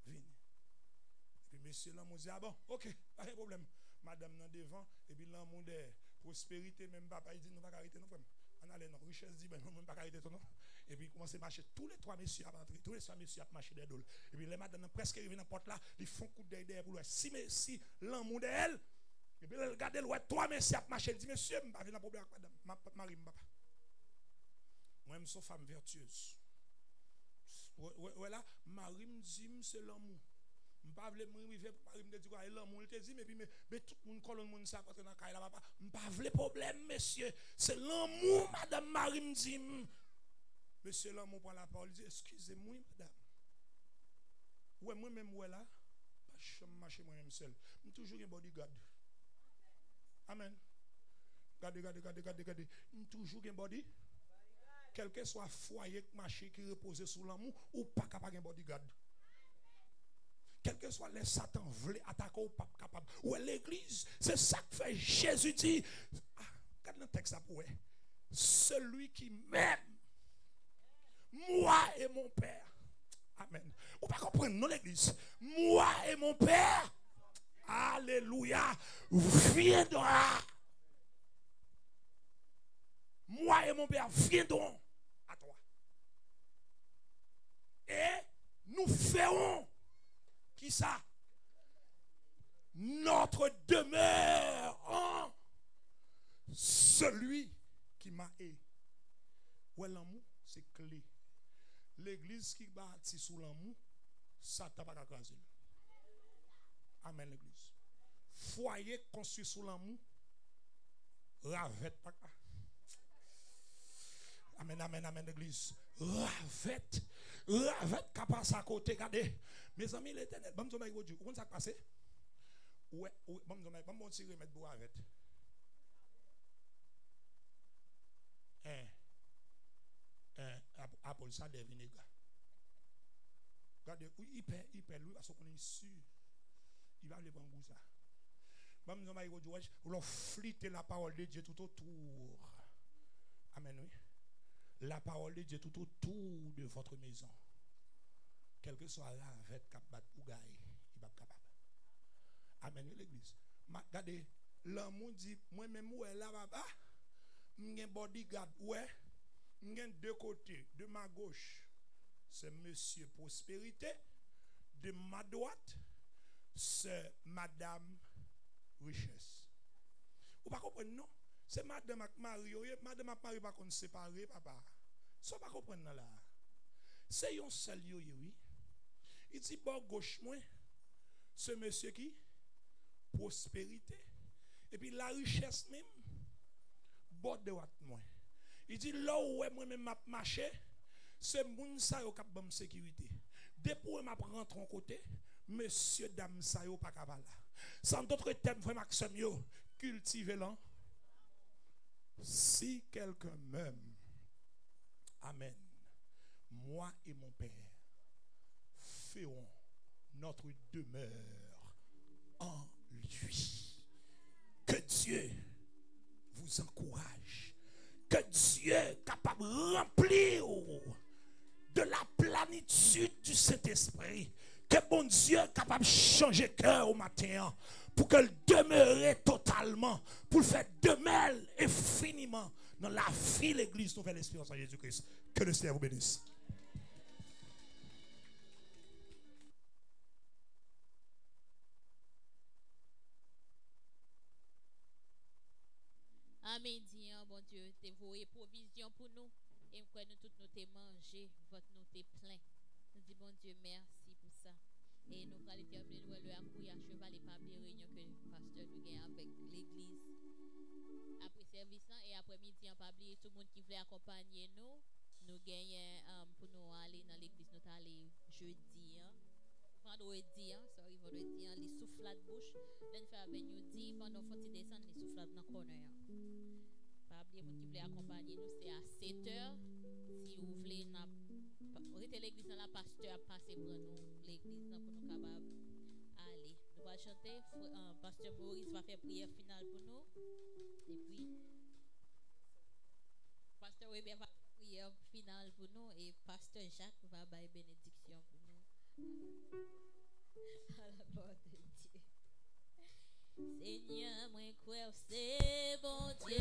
Viens. Et puis, monsieur l'amour dit, ah bon, ok, pas de problème. Madame n'a devant, et puis l'amour derrière. Prospérité, même papa, il dit, nous ne pouvons pas arrêter, non, frère. On a les noms. Richesse dit, ben, nous ne pouvons pas arrêter, non. Et puis, il commence à marcher. Tous les trois messieurs à entrer. Tous les trois messieurs à marcher des dôles. Et puis, les madames, presque arrivent dans la porte là, ils font coup d'œil derrière pour lui. Si l'amour d'elle, et puis, regardez, trois messieurs à marcher. Il dit, monsieur, je ne vais pas venir problème avec madame. Ma mari, papa. Moi, je suis une femme vertueuse. Voilà, Marie me dit, c'est l'amour. Je ne vais pas venir pour Marie me dire, l'amour, il te dit, mais tout le monde colonne mon ça parce que dans le cas là, papa. Je ne vais pas venir problème, monsieur. C'est l'amour, madame Marie me dit. Monsieur, l'amour prend la parole, il dit, excusez-moi, madame. Ouais, moi-même, voilà, pas je marche moi-même seul. Je suis toujours un bodyguard. Amen. Regardez. Je suis toujours un body. Quel que soit foyer marché qui repose sous l'amour, ou pas capable de bodyguard. Quel que soit les Satan voulait attaquer ou pas capable. Ou l'église, c'est ça que fait Jésus dit. Regarde le texte pour celui qui m'aime, moi et mon Père. Amen. Ou pas comprendre, non l'église. Moi et mon Père. Alléluia. Viendra. Moi et mon Père viendront à toi. Et nous ferons qui ça? Notre demeure en celui qui m'a aimé. Ouais, l'amour, c'est clé. L'église qui bâtit sous l'amour, ça t'a pas crasé. Amen, l'église. Foyer construit sous l'amour, ravette pas. Amen, l'église. Ravette qui passe à côté. Regardez, mes amis, l'éternel. Bon, vous comprenez ça qui passe? Ouais, bon, tirer mettre pour ravette. Apple ça des vinaigres. Regardez, il perd lui parce qu'on est sûr. Il va aller prendre goût ça. Bon, vous leur flitter la parole de Dieu tout autour. Amen, oui. La parole de Dieu tout autour de votre maison. Quel que soit la vête qui bat pour gagner, il va capable. Amen, l'église. Regardez, l'amour dit, moi-même, où est là, papa? M'gen bodyguard, ouais. M'gen deux côtés, de ma gauche, c'est Monsieur Prospérité. De ma droite, c'est Madame Richesse. Vous ne comprenez, non? C'est madame ak Mario, madame ak Mario pas qu'on séparé papa. Ça pas comprendre là. C'est un seul oui. Il dit bon gauche moi, ce monsieur qui prospérité et puis la richesse même bord de droite moi. Il dit là où moi même m'a marché, c'est moun sa yo k'ap bam sécurité. Depuis m'a rentre en côté, monsieur dame sa yo pas capable là. Sans d'autres termes frère Maxime yo, cultiver là. Si quelqu'un m'aime, amen, moi et mon Père ferons notre demeure en lui. Que Dieu vous encourage. Que Dieu est capable de remplir de la plénitude du Saint-Esprit. Que bon Dieu est capable de changer cœur au matin. Pour qu'elle demeure totalement, pour le faire demeurer infiniment dans la vie de l'Église Nouvelle Espérance en Jésus-Christ. Que le Seigneur vous bénisse. Amen, bon Dieu, t'es voué provision pour nous. Et nous tous nous t'es mangé, votre nous t'es plein. Nous disons, bon Dieu, merci pour ça. Et nous allons terminer le accouille à cheval et pas bien réunion que le pasteur nous gagne avec l'église. Après service et après midi, on pas oublier tout le monde qui voulait accompagner nous. Nous gagnons pour nous aller dans l'église, nous aller jeudi, vendredi, les soufflades bouche. L'un fait avec nous dit pendant faut descendre les soufflades dans le corner. Pas oublier monde qui voulait accompagner nous, c'est à 7h. Si vous voulez arrêter l'église dans la pasteur passer pour nous l'église pour nous capables aller. Nous allons chanter, pasteur Maurice va faire prière finale pour nous. Et puis pasteur Weber va faire prière finale pour nous et pasteur Jacques va faire bénédiction pour nous. À la gloire de Dieu. Seigneur, moi crois c'est bon Dieu.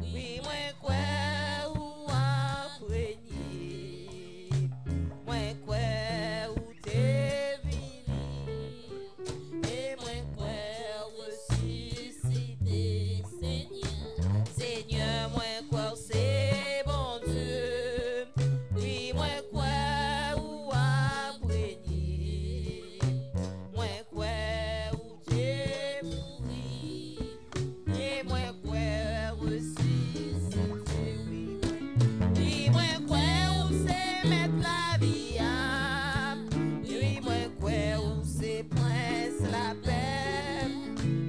Oui, moi crois ou apprenez. Moi crois ou t'es vini. Et moi crois ressuscité. Seigneur, Seigneur, moi crois c'est bon Dieu. Oui, moi crois ou apprenez. Moi crois ou t'es mouru. Et moi crois ressuscité. Oui, moi crois ou c'est mettre la vie à. Oui, moi crois ou c'est prince la paix.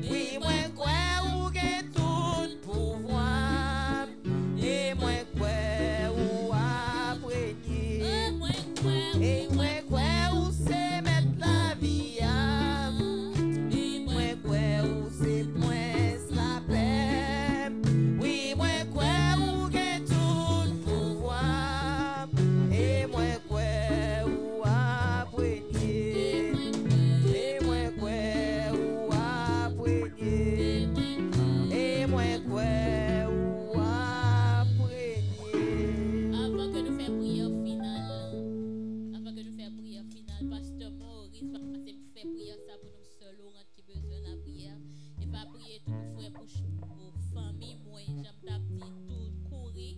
Oui, moi crois ou gain tout pouvoir. Et moi crois ou apprenez. moi crois. Et moi crois ou c'est mettre la vie à. Moi crois ou c'est prince la paix. Oui, moi crois ou gain tout pouvoir. Et moi crois ou apprenez. Et moi crois ou apprenez. Et moi crois ou apprenez. Avant que nous fassions prière finale, Pasteur Maurice va passer pour faire prière ça pour nous seuls, Laurent qui besoin de la prière. Et va prier tout pour frère pour famille, moi, j'aime t'appeler tout courir.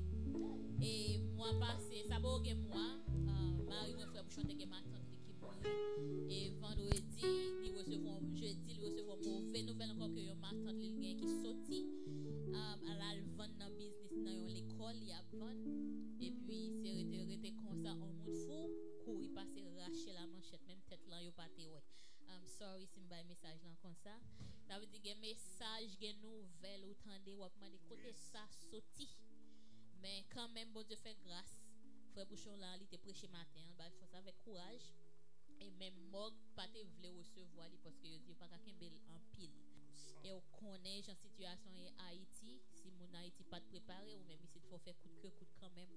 Et moi passé, ça va moi, Marie, mon frère pour chanter que ma tante qui mourit. Et vendredi, jeudi, il recevra mauvaise nouvelle encore que ma tante qui sorti. Elle a vendre dans business dans l'école, il y a vendre. Et puis, c'est resté comme ça, en monde fou, courir, passer, racher la manchette, même tête là, yo pas te ouais. Sorry si m'bay message là comme ça. Ça veut dire que message, que nouvelle, ou tendez, ou demander côté ça sorti. Mais quand même, bon Dieu fait grâce. Frère Bouchon là, il était prêché matin, il faut ça avec courage. Et même Mog, pas te voulait recevoir parce que il dit pas qu'à Kimbel en pile. Et on connaît la situation en Haïti. Si mon Haïti pas préparé, ou même ici, il faut faire coup de quand même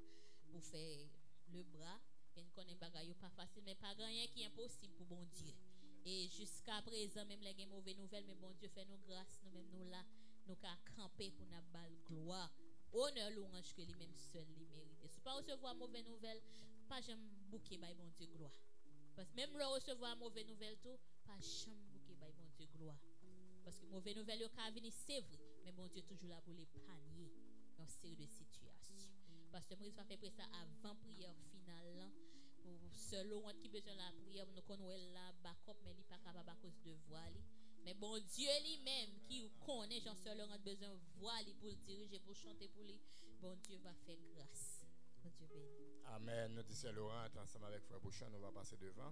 pour faire le bras. Et nous connaissons bagaille pas facile, mais pas rien qui est impossible pour bon Dieu. Et jusqu'à présent, même les mauvaises nouvelles, mais bon Dieu fait nous grâce, nous même nous là, nous qu'à camper pour nous balle gloire. Honneur louange que lui-même seul lui mérite. Si pas recevoir mauvaise nouvelle, pas jamais bouquer by bon Dieu gloire. Parce que même le recevoir mauvaise nouvelle tout, pas jamais bouquer by bon Dieu gloire. Parce que mauvaise nouvelle yo ka venir c'est vrai, mais bon Dieu toujours là pour les panier dans série de situations. Parce que Moïse va faire ça avant prière finale là. Pour selon qui besoin la prière, nous connaissons la backup mais il pas capable à cause de voix. Mais bon Dieu lui-même qui connaît Jean seul Laurent besoin voix pour le diriger, pour chanter pour lui. Bon Dieu va faire grâce. Bon Dieu béni. Amen. Nous disons Laurent ensemble avec Frère Bouchon, nous va passer devant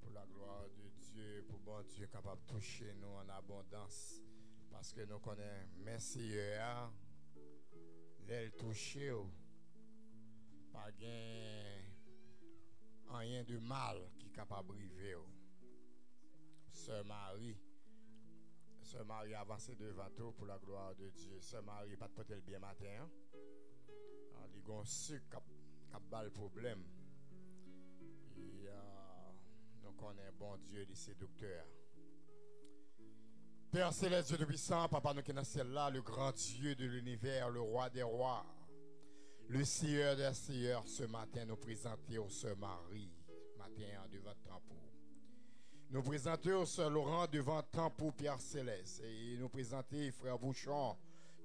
pour la gloire de Dieu, pour bon Dieu capable de toucher nous en abondance. Parce que nous connaissons merci l'aile touché pas rien de mal qui est capable de briver. Sœur Marie avance devant toi pour la gloire de Dieu. Sœur Marie pas de porter le bien matin. Il y a un sucre qui a le problème. Et nous connaissons bon Dieu, il est docteur. Père céleste, Dieu Tout-Puissant, Papa nous qui est dans le ciel là, le grand Dieu de l'univers, le roi des rois, le Seigneur des seigneurs, ce matin nous présenter au Sœur Marie, matin devant le temple. Nous présenter au Sœur Laurent devant le temple, Père céleste, et nous présenter Frère Bouchon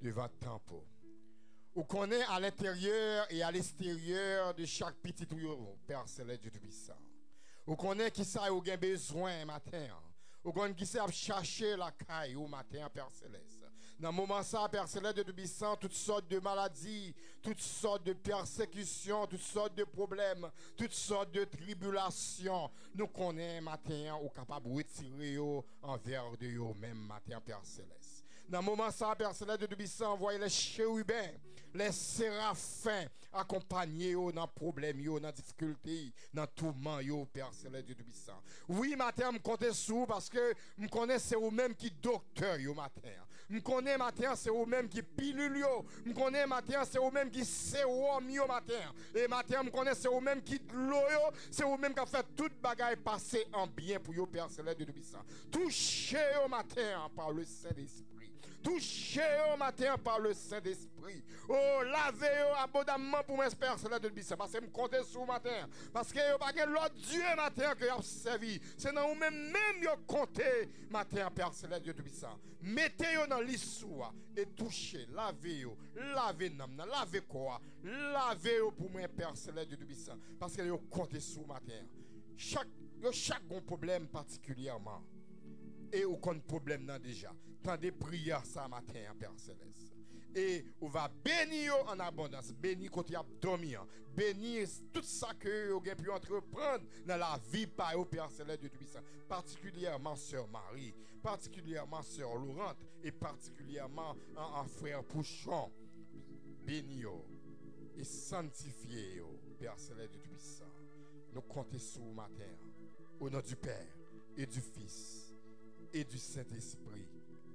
devant le temple. Vous connaissez à l'intérieur et à l'extérieur de chaque petit tuyau, Père céleste, Dieu Tout-Puissant. Vous connaissez qui ça vous avez besoin matin. Vous connaissez qui ça chercher la caille au matin, Père céleste. Dans le moment ça, Père céleste, Dieu Tout-Puissant, toutes sortes de maladies, toutes sortes de persécutions, toutes sortes de problèmes, toutes sortes de tribulations. Nous connaissons matin, ou capable de retirer envers de vous même matin, Père céleste. Dans le moment ça, Père céleste, Dieu Tout-Puissant, voyez les chérubins les séraphins accompagner dans problème yo, dans difficulté, dans tourment yo, Père céleste Dieu Tout-Puissant. Oui, matin, me compter sous parce que me connais c'est vous même qui docteur yo matin. Me connais matin c'est vous même qui pilule yo. Me connais matin c'est vous même qui sérum yo matin. Et matin me connais c'est vous même qui l'eau yo, c'est vous même qui a fait toute bagaille passer en bien pour yo, Père céleste Dieu Tout-Puissant. Touchez au matin par le Saint-Esprit. Touchez au matin par le Saint-Esprit. Oh, lavez-vous abondamment pour mes Père céleste Dieu Tout-Puissant. Parce que je compte sur matin. Parce que vous n'avez pas l'autre Dieu matin que vous avez servi. C'est dans vous-même vous comptez matin, Père céleste Dieu Tout-Puissant. Mettez-vous dans l'histoire et touchez, lavez-vous, lavez-nous, lavez quoi, lavez-vous pour mes Père céleste Dieu Tout-Puissant. Parce que vous comptez sur matin. Chaque problème particulièrement. Et aucun problème non déjà. Tant de prières ça matin, Père Céleste. Et on va bénir en abondance, bénir quand il y a dormi, bénir tout ça que vous avez pu entreprendre dans la vie par au Père Céleste Dieu Tout-Puissant. Particulièrement Sœur Marie, particulièrement Sœur Laurent et particulièrement en frère Pouchon. Bénir et sanctifier Père Céleste Dieu Tout-Puissant. Nous comptons sur vous matin, au nom du Père et du Fils et du Saint-Esprit.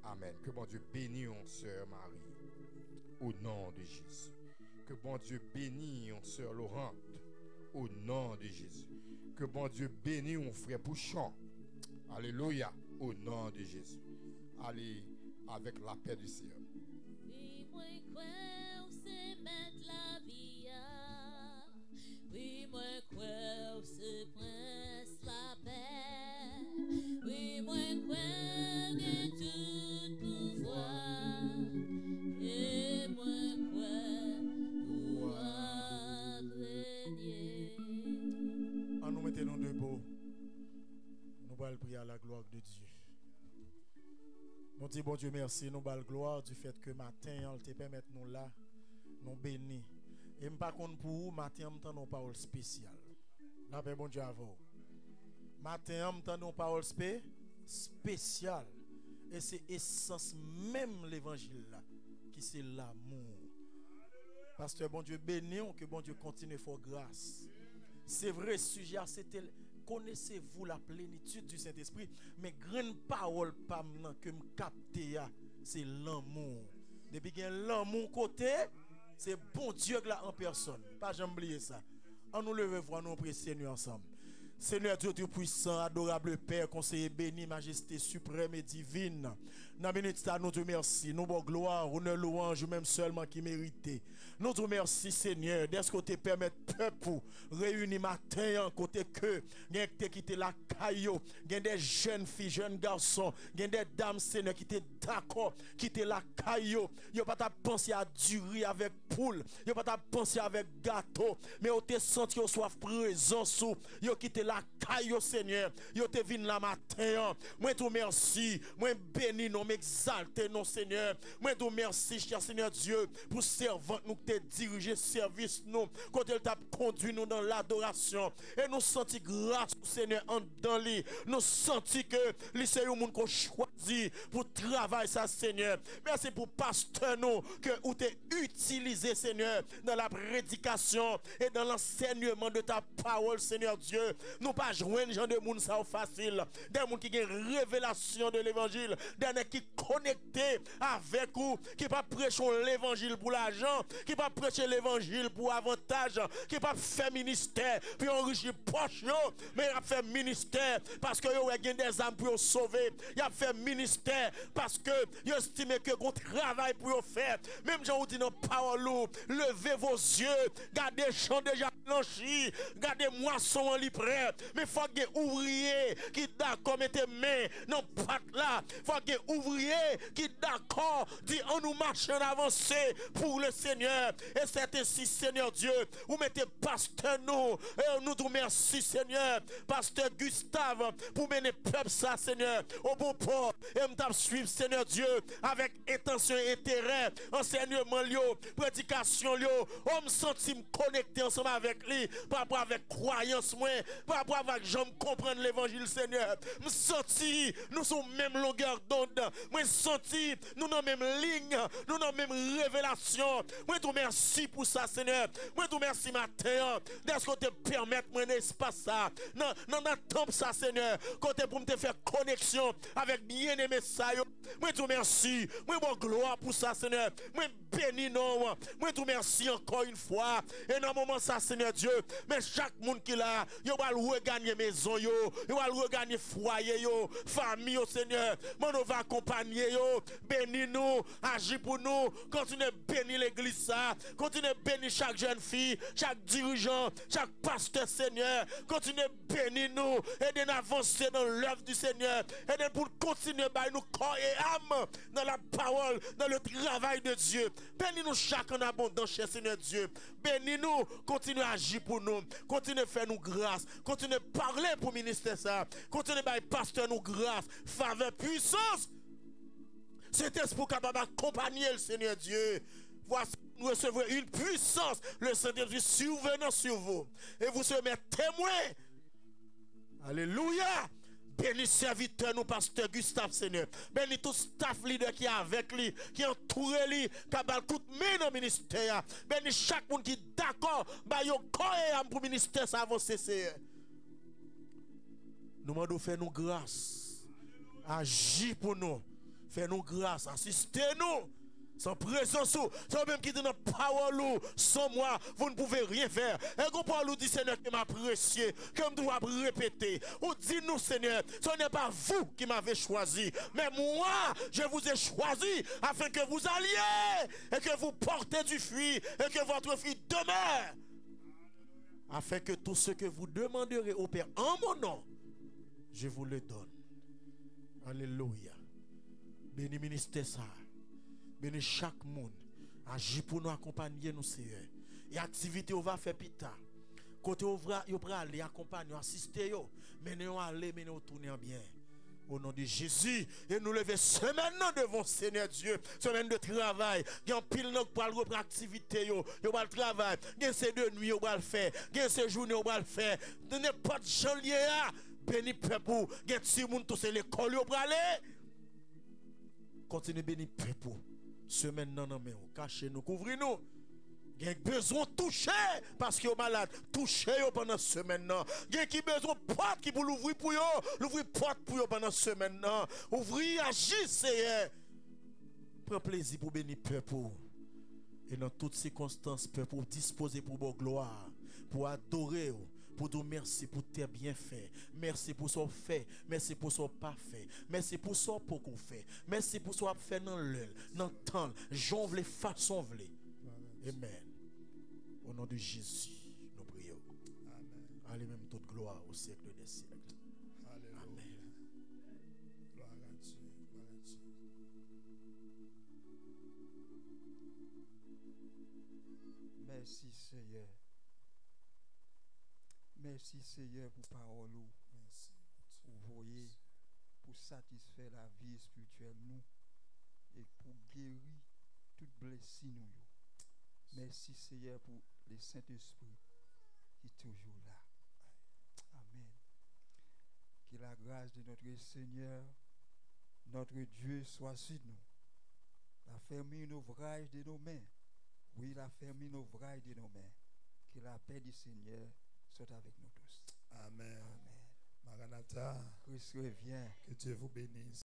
Amen. Que bon Dieu bénisse Sœur Marie au nom de Jésus. Que bon Dieu bénisse Sœur Laurent au nom de Jésus. Que bon Dieu bénisse frère Pouchon. Alléluia au nom de Jésus. Allez avec la paix du Seigneur. Oui, moi crois c'est mettre la vie. Oui, moi crois c'est prince la paix. Oui, moi crois que tout pouvoir. Et moi crois pour régner. En nous mettons debout, nous allons prier à la gloire de Dieu. Nous disons bon Dieu merci, nous allons gloire du fait que matin, on te permet nous là, nous bénis. Et par contre pour vous, matin, on entend une parole spéciale. Là, bon Dieu avant. Matin, on entend une parole spéciale. Et c'est essence même l'évangile là, qui c'est l'amour. Pasteur, bon Dieu béni, que bon Dieu continue à faire grâce. C'est vrai, sujet, c'était connaissez-vous la plénitude du Saint-Esprit, mais grande parole que me capter, c'est l'amour. Depuis qu'il y a l'amour côté, c'est bon Dieu là en personne. Pas jamais oublier ça. On nous lève voir nous prier Seigneur ensemble. Seigneur Dieu Tout-Puissant, adorable Père, conseiller béni, majesté suprême et divine. Dans la minute, nous te remercions. Nous bon gloire, honneur, louange, même seulement qui méritait. Nous te remercions, Seigneur, d'est-ce que tu permets peuple réunir matin en côté que, gain qui quitté la caillou, gain des jeunes filles, jeunes garçons, gain des dames, Seigneur, qui étaient d'accord, quitter la caillou. Yo pas ta penser à durer avec poule, yo pas ta penser avec gâteau, mais yo te senti yo soif présent sous, yo quitté la caillou, Seigneur, yo te vinn la matin. Moi te merci, moi béni non, m'exalter non, Seigneur. Moi te merci, cher Seigneur Dieu, pour servant nous te diriger service nous, quand elle t'a conduit nous dans l'adoration. Et nous senti grâce, Seigneur, en dans lui. Nous senti que c'est un monde qu'on choisit pour travailler ça, Seigneur. Merci pour pasteur nous, que ou t'es utilisé, Seigneur, dans la prédication et dans l'enseignement de ta parole, Seigneur Dieu. Nous pas joindre gens de monde ça facile, des gens qui ont révélation de l'évangile, des gens qui connectés avec vous, qui pas prêcher l'évangile pour l'argent, qui pas prêcher l'évangile pour avantage, qui pas faire ministère puis enrichir poche, mais il a fait ministère parce que yo gagne des âmes pour sauver, il a fait ministère parce que yo estime que qu'on travail pour faire. Même Jean dit dans parole, levez vos yeux, gardez champ déjà blanchi, gardez moisson en lit prêt, mais faut que ouvrier qui d'accord mettre main non pas là, faut que ouvrier qui d'accord dit on nous marche en avancée pour le Seigneur. Et c'est ainsi, Seigneur Dieu, vous mettez pasteur nous, et nous te remercions, Seigneur, pasteur Gustave, pour mener peuple ça, Seigneur, au bon port, et me suivre, Seigneur Dieu, avec intention et intérêt, enseignement, prédication, on me senti me connecter ensemble avec lui, par rapport avec croyance, moi, par rapport avec j'aime comprendre l'évangile, Seigneur. Me senti, nous sommes même longueur d'onde. Moi, senti, nous dans même ligne, nous dans même révélation. Moi, te merci pour ça, Seigneur. Moi, te merci matin. Est-ce que te permettre mon espace ça, dans temps ça, Seigneur, côté pour me te faire connexion avec bien-aimé ça. Moi, te merci. Moi, bon gloire pour ça, Seigneur. Moi, béni non. Moi, te merci encore une fois. Et dans moment ça, Seigneur Dieu, mais chaque monde qui là, yo va regagner maison yo va regagner foyer yo, famille yo, Seigneur. Mon va accompagner yo, bénis nous, agis pour nous, continue bénir l'église ça, continue bénir chaque jeune fille, chaque dirigeant, chaque pasteur, Seigneur. Continue bénir nous, aidez nous avancer dans l'œuvre du Seigneur, aidez pour continuer à nous corps et âme dans la parole, dans le travail de Dieu. Bénis nous chaque en abondance, cher Seigneur Dieu. Bénis nous, continue à agir pour nous, continue à faire nous grâce, continue à parler pour le ministère ça, continue à pasteur nous grâce, faveur, puissance. C'est pour capable d'accompagner le Seigneur Dieu. Voici, nous recevrons une puissance, le Saint-Esprit survenant sur vous. Et vous serez témoins. Alléluia. Bénis serviteur nous, pasteur Gustave, Seigneur. Bénis tout staff leader qui est avec lui, qui entoure lui, qui a coup de main dans le ministère. Bénis chaque monde qui est d'accord, pour le ministère, ça avance, Seigneur. Nous demandons faire nous grâce. Agis pour nous. Fais nous grâce. Assistez-nous. Sans présence, c'est même qui dit notre parole, sans moi, vous ne pouvez rien faire. Et quand Paul dit, Seigneur, qui m'a apprécié, que je dois répéter, ou dis-nous, Seigneur, ce n'est pas vous qui m'avez choisi, mais moi, je vous ai choisi afin que vous alliez et que vous portez du fruit et que votre fruit demeure. Afin que tout ce que vous demanderez au Père en mon nom, je vous le donne. Alléluia. Béni ministère ça. Béni chaque monde. Agis pour nous accompagner, nous, Seigneur. Et activité, on va faire pita. Côté on va aller accompagner, assister, mais nous aller, mais nous tourner bien. Au nom de Jésus, et nous lever ce maintenant devant Seigneur Dieu, semaine de travail. Il y a un pile pour reprendre activité, il va le travail. Il y a ces 2 nuits, il va le faire. Il y a ces journées, il va le faire. De n'importe janvier, béni peuple. Il y a des gens qui sont l'école, il va aller. Continuez béni peuple. Semaine non mais cachez-nous, couvrez-nous. Il y a besoin de toucher parce que vous malade. Touchez pendant ce semaine. Il y a besoin de porte qui pour l'ouvrir pour vous. L'ouvrir porte pour vous pendant ce semaine. Ouvrir, agissez. Prends plaisir pour bénir peuple. Et dans toutes circonstances, peuple, disposer pour vos gloire, pour adorer. Pour dire merci pour tes bienfaits. Merci pour ce fait. Merci pour ce pas fait. Merci pour ce qu'on fait. Merci pour ce qu'on fait dans l'heure, dans le temps. J'en veux façon vle. Amen. Au nom de Jésus, nous prions. Amen. Allez même toute gloire au siècle des siècles. Alléluia. Amen. Gloire à Dieu. Gloire à Dieu. Merci Seigneur. Merci Seigneur pour parole. Merci. Vous voyez, pour satisfaire la vie spirituelle nous et pour guérir toute blessure nous. Merci Seigneur pour le Saint-Esprit qui est toujours là. Amen. Que la grâce de notre Seigneur, notre Dieu soit sur nous. La ferme l'ouvrage de nos mains. Oui, la ferme l'ouvrage de nos mains. Que la paix du Seigneur soit avec nous tous. Amen. Amen. Maranatha. Christ revient. Que Dieu vous bénisse.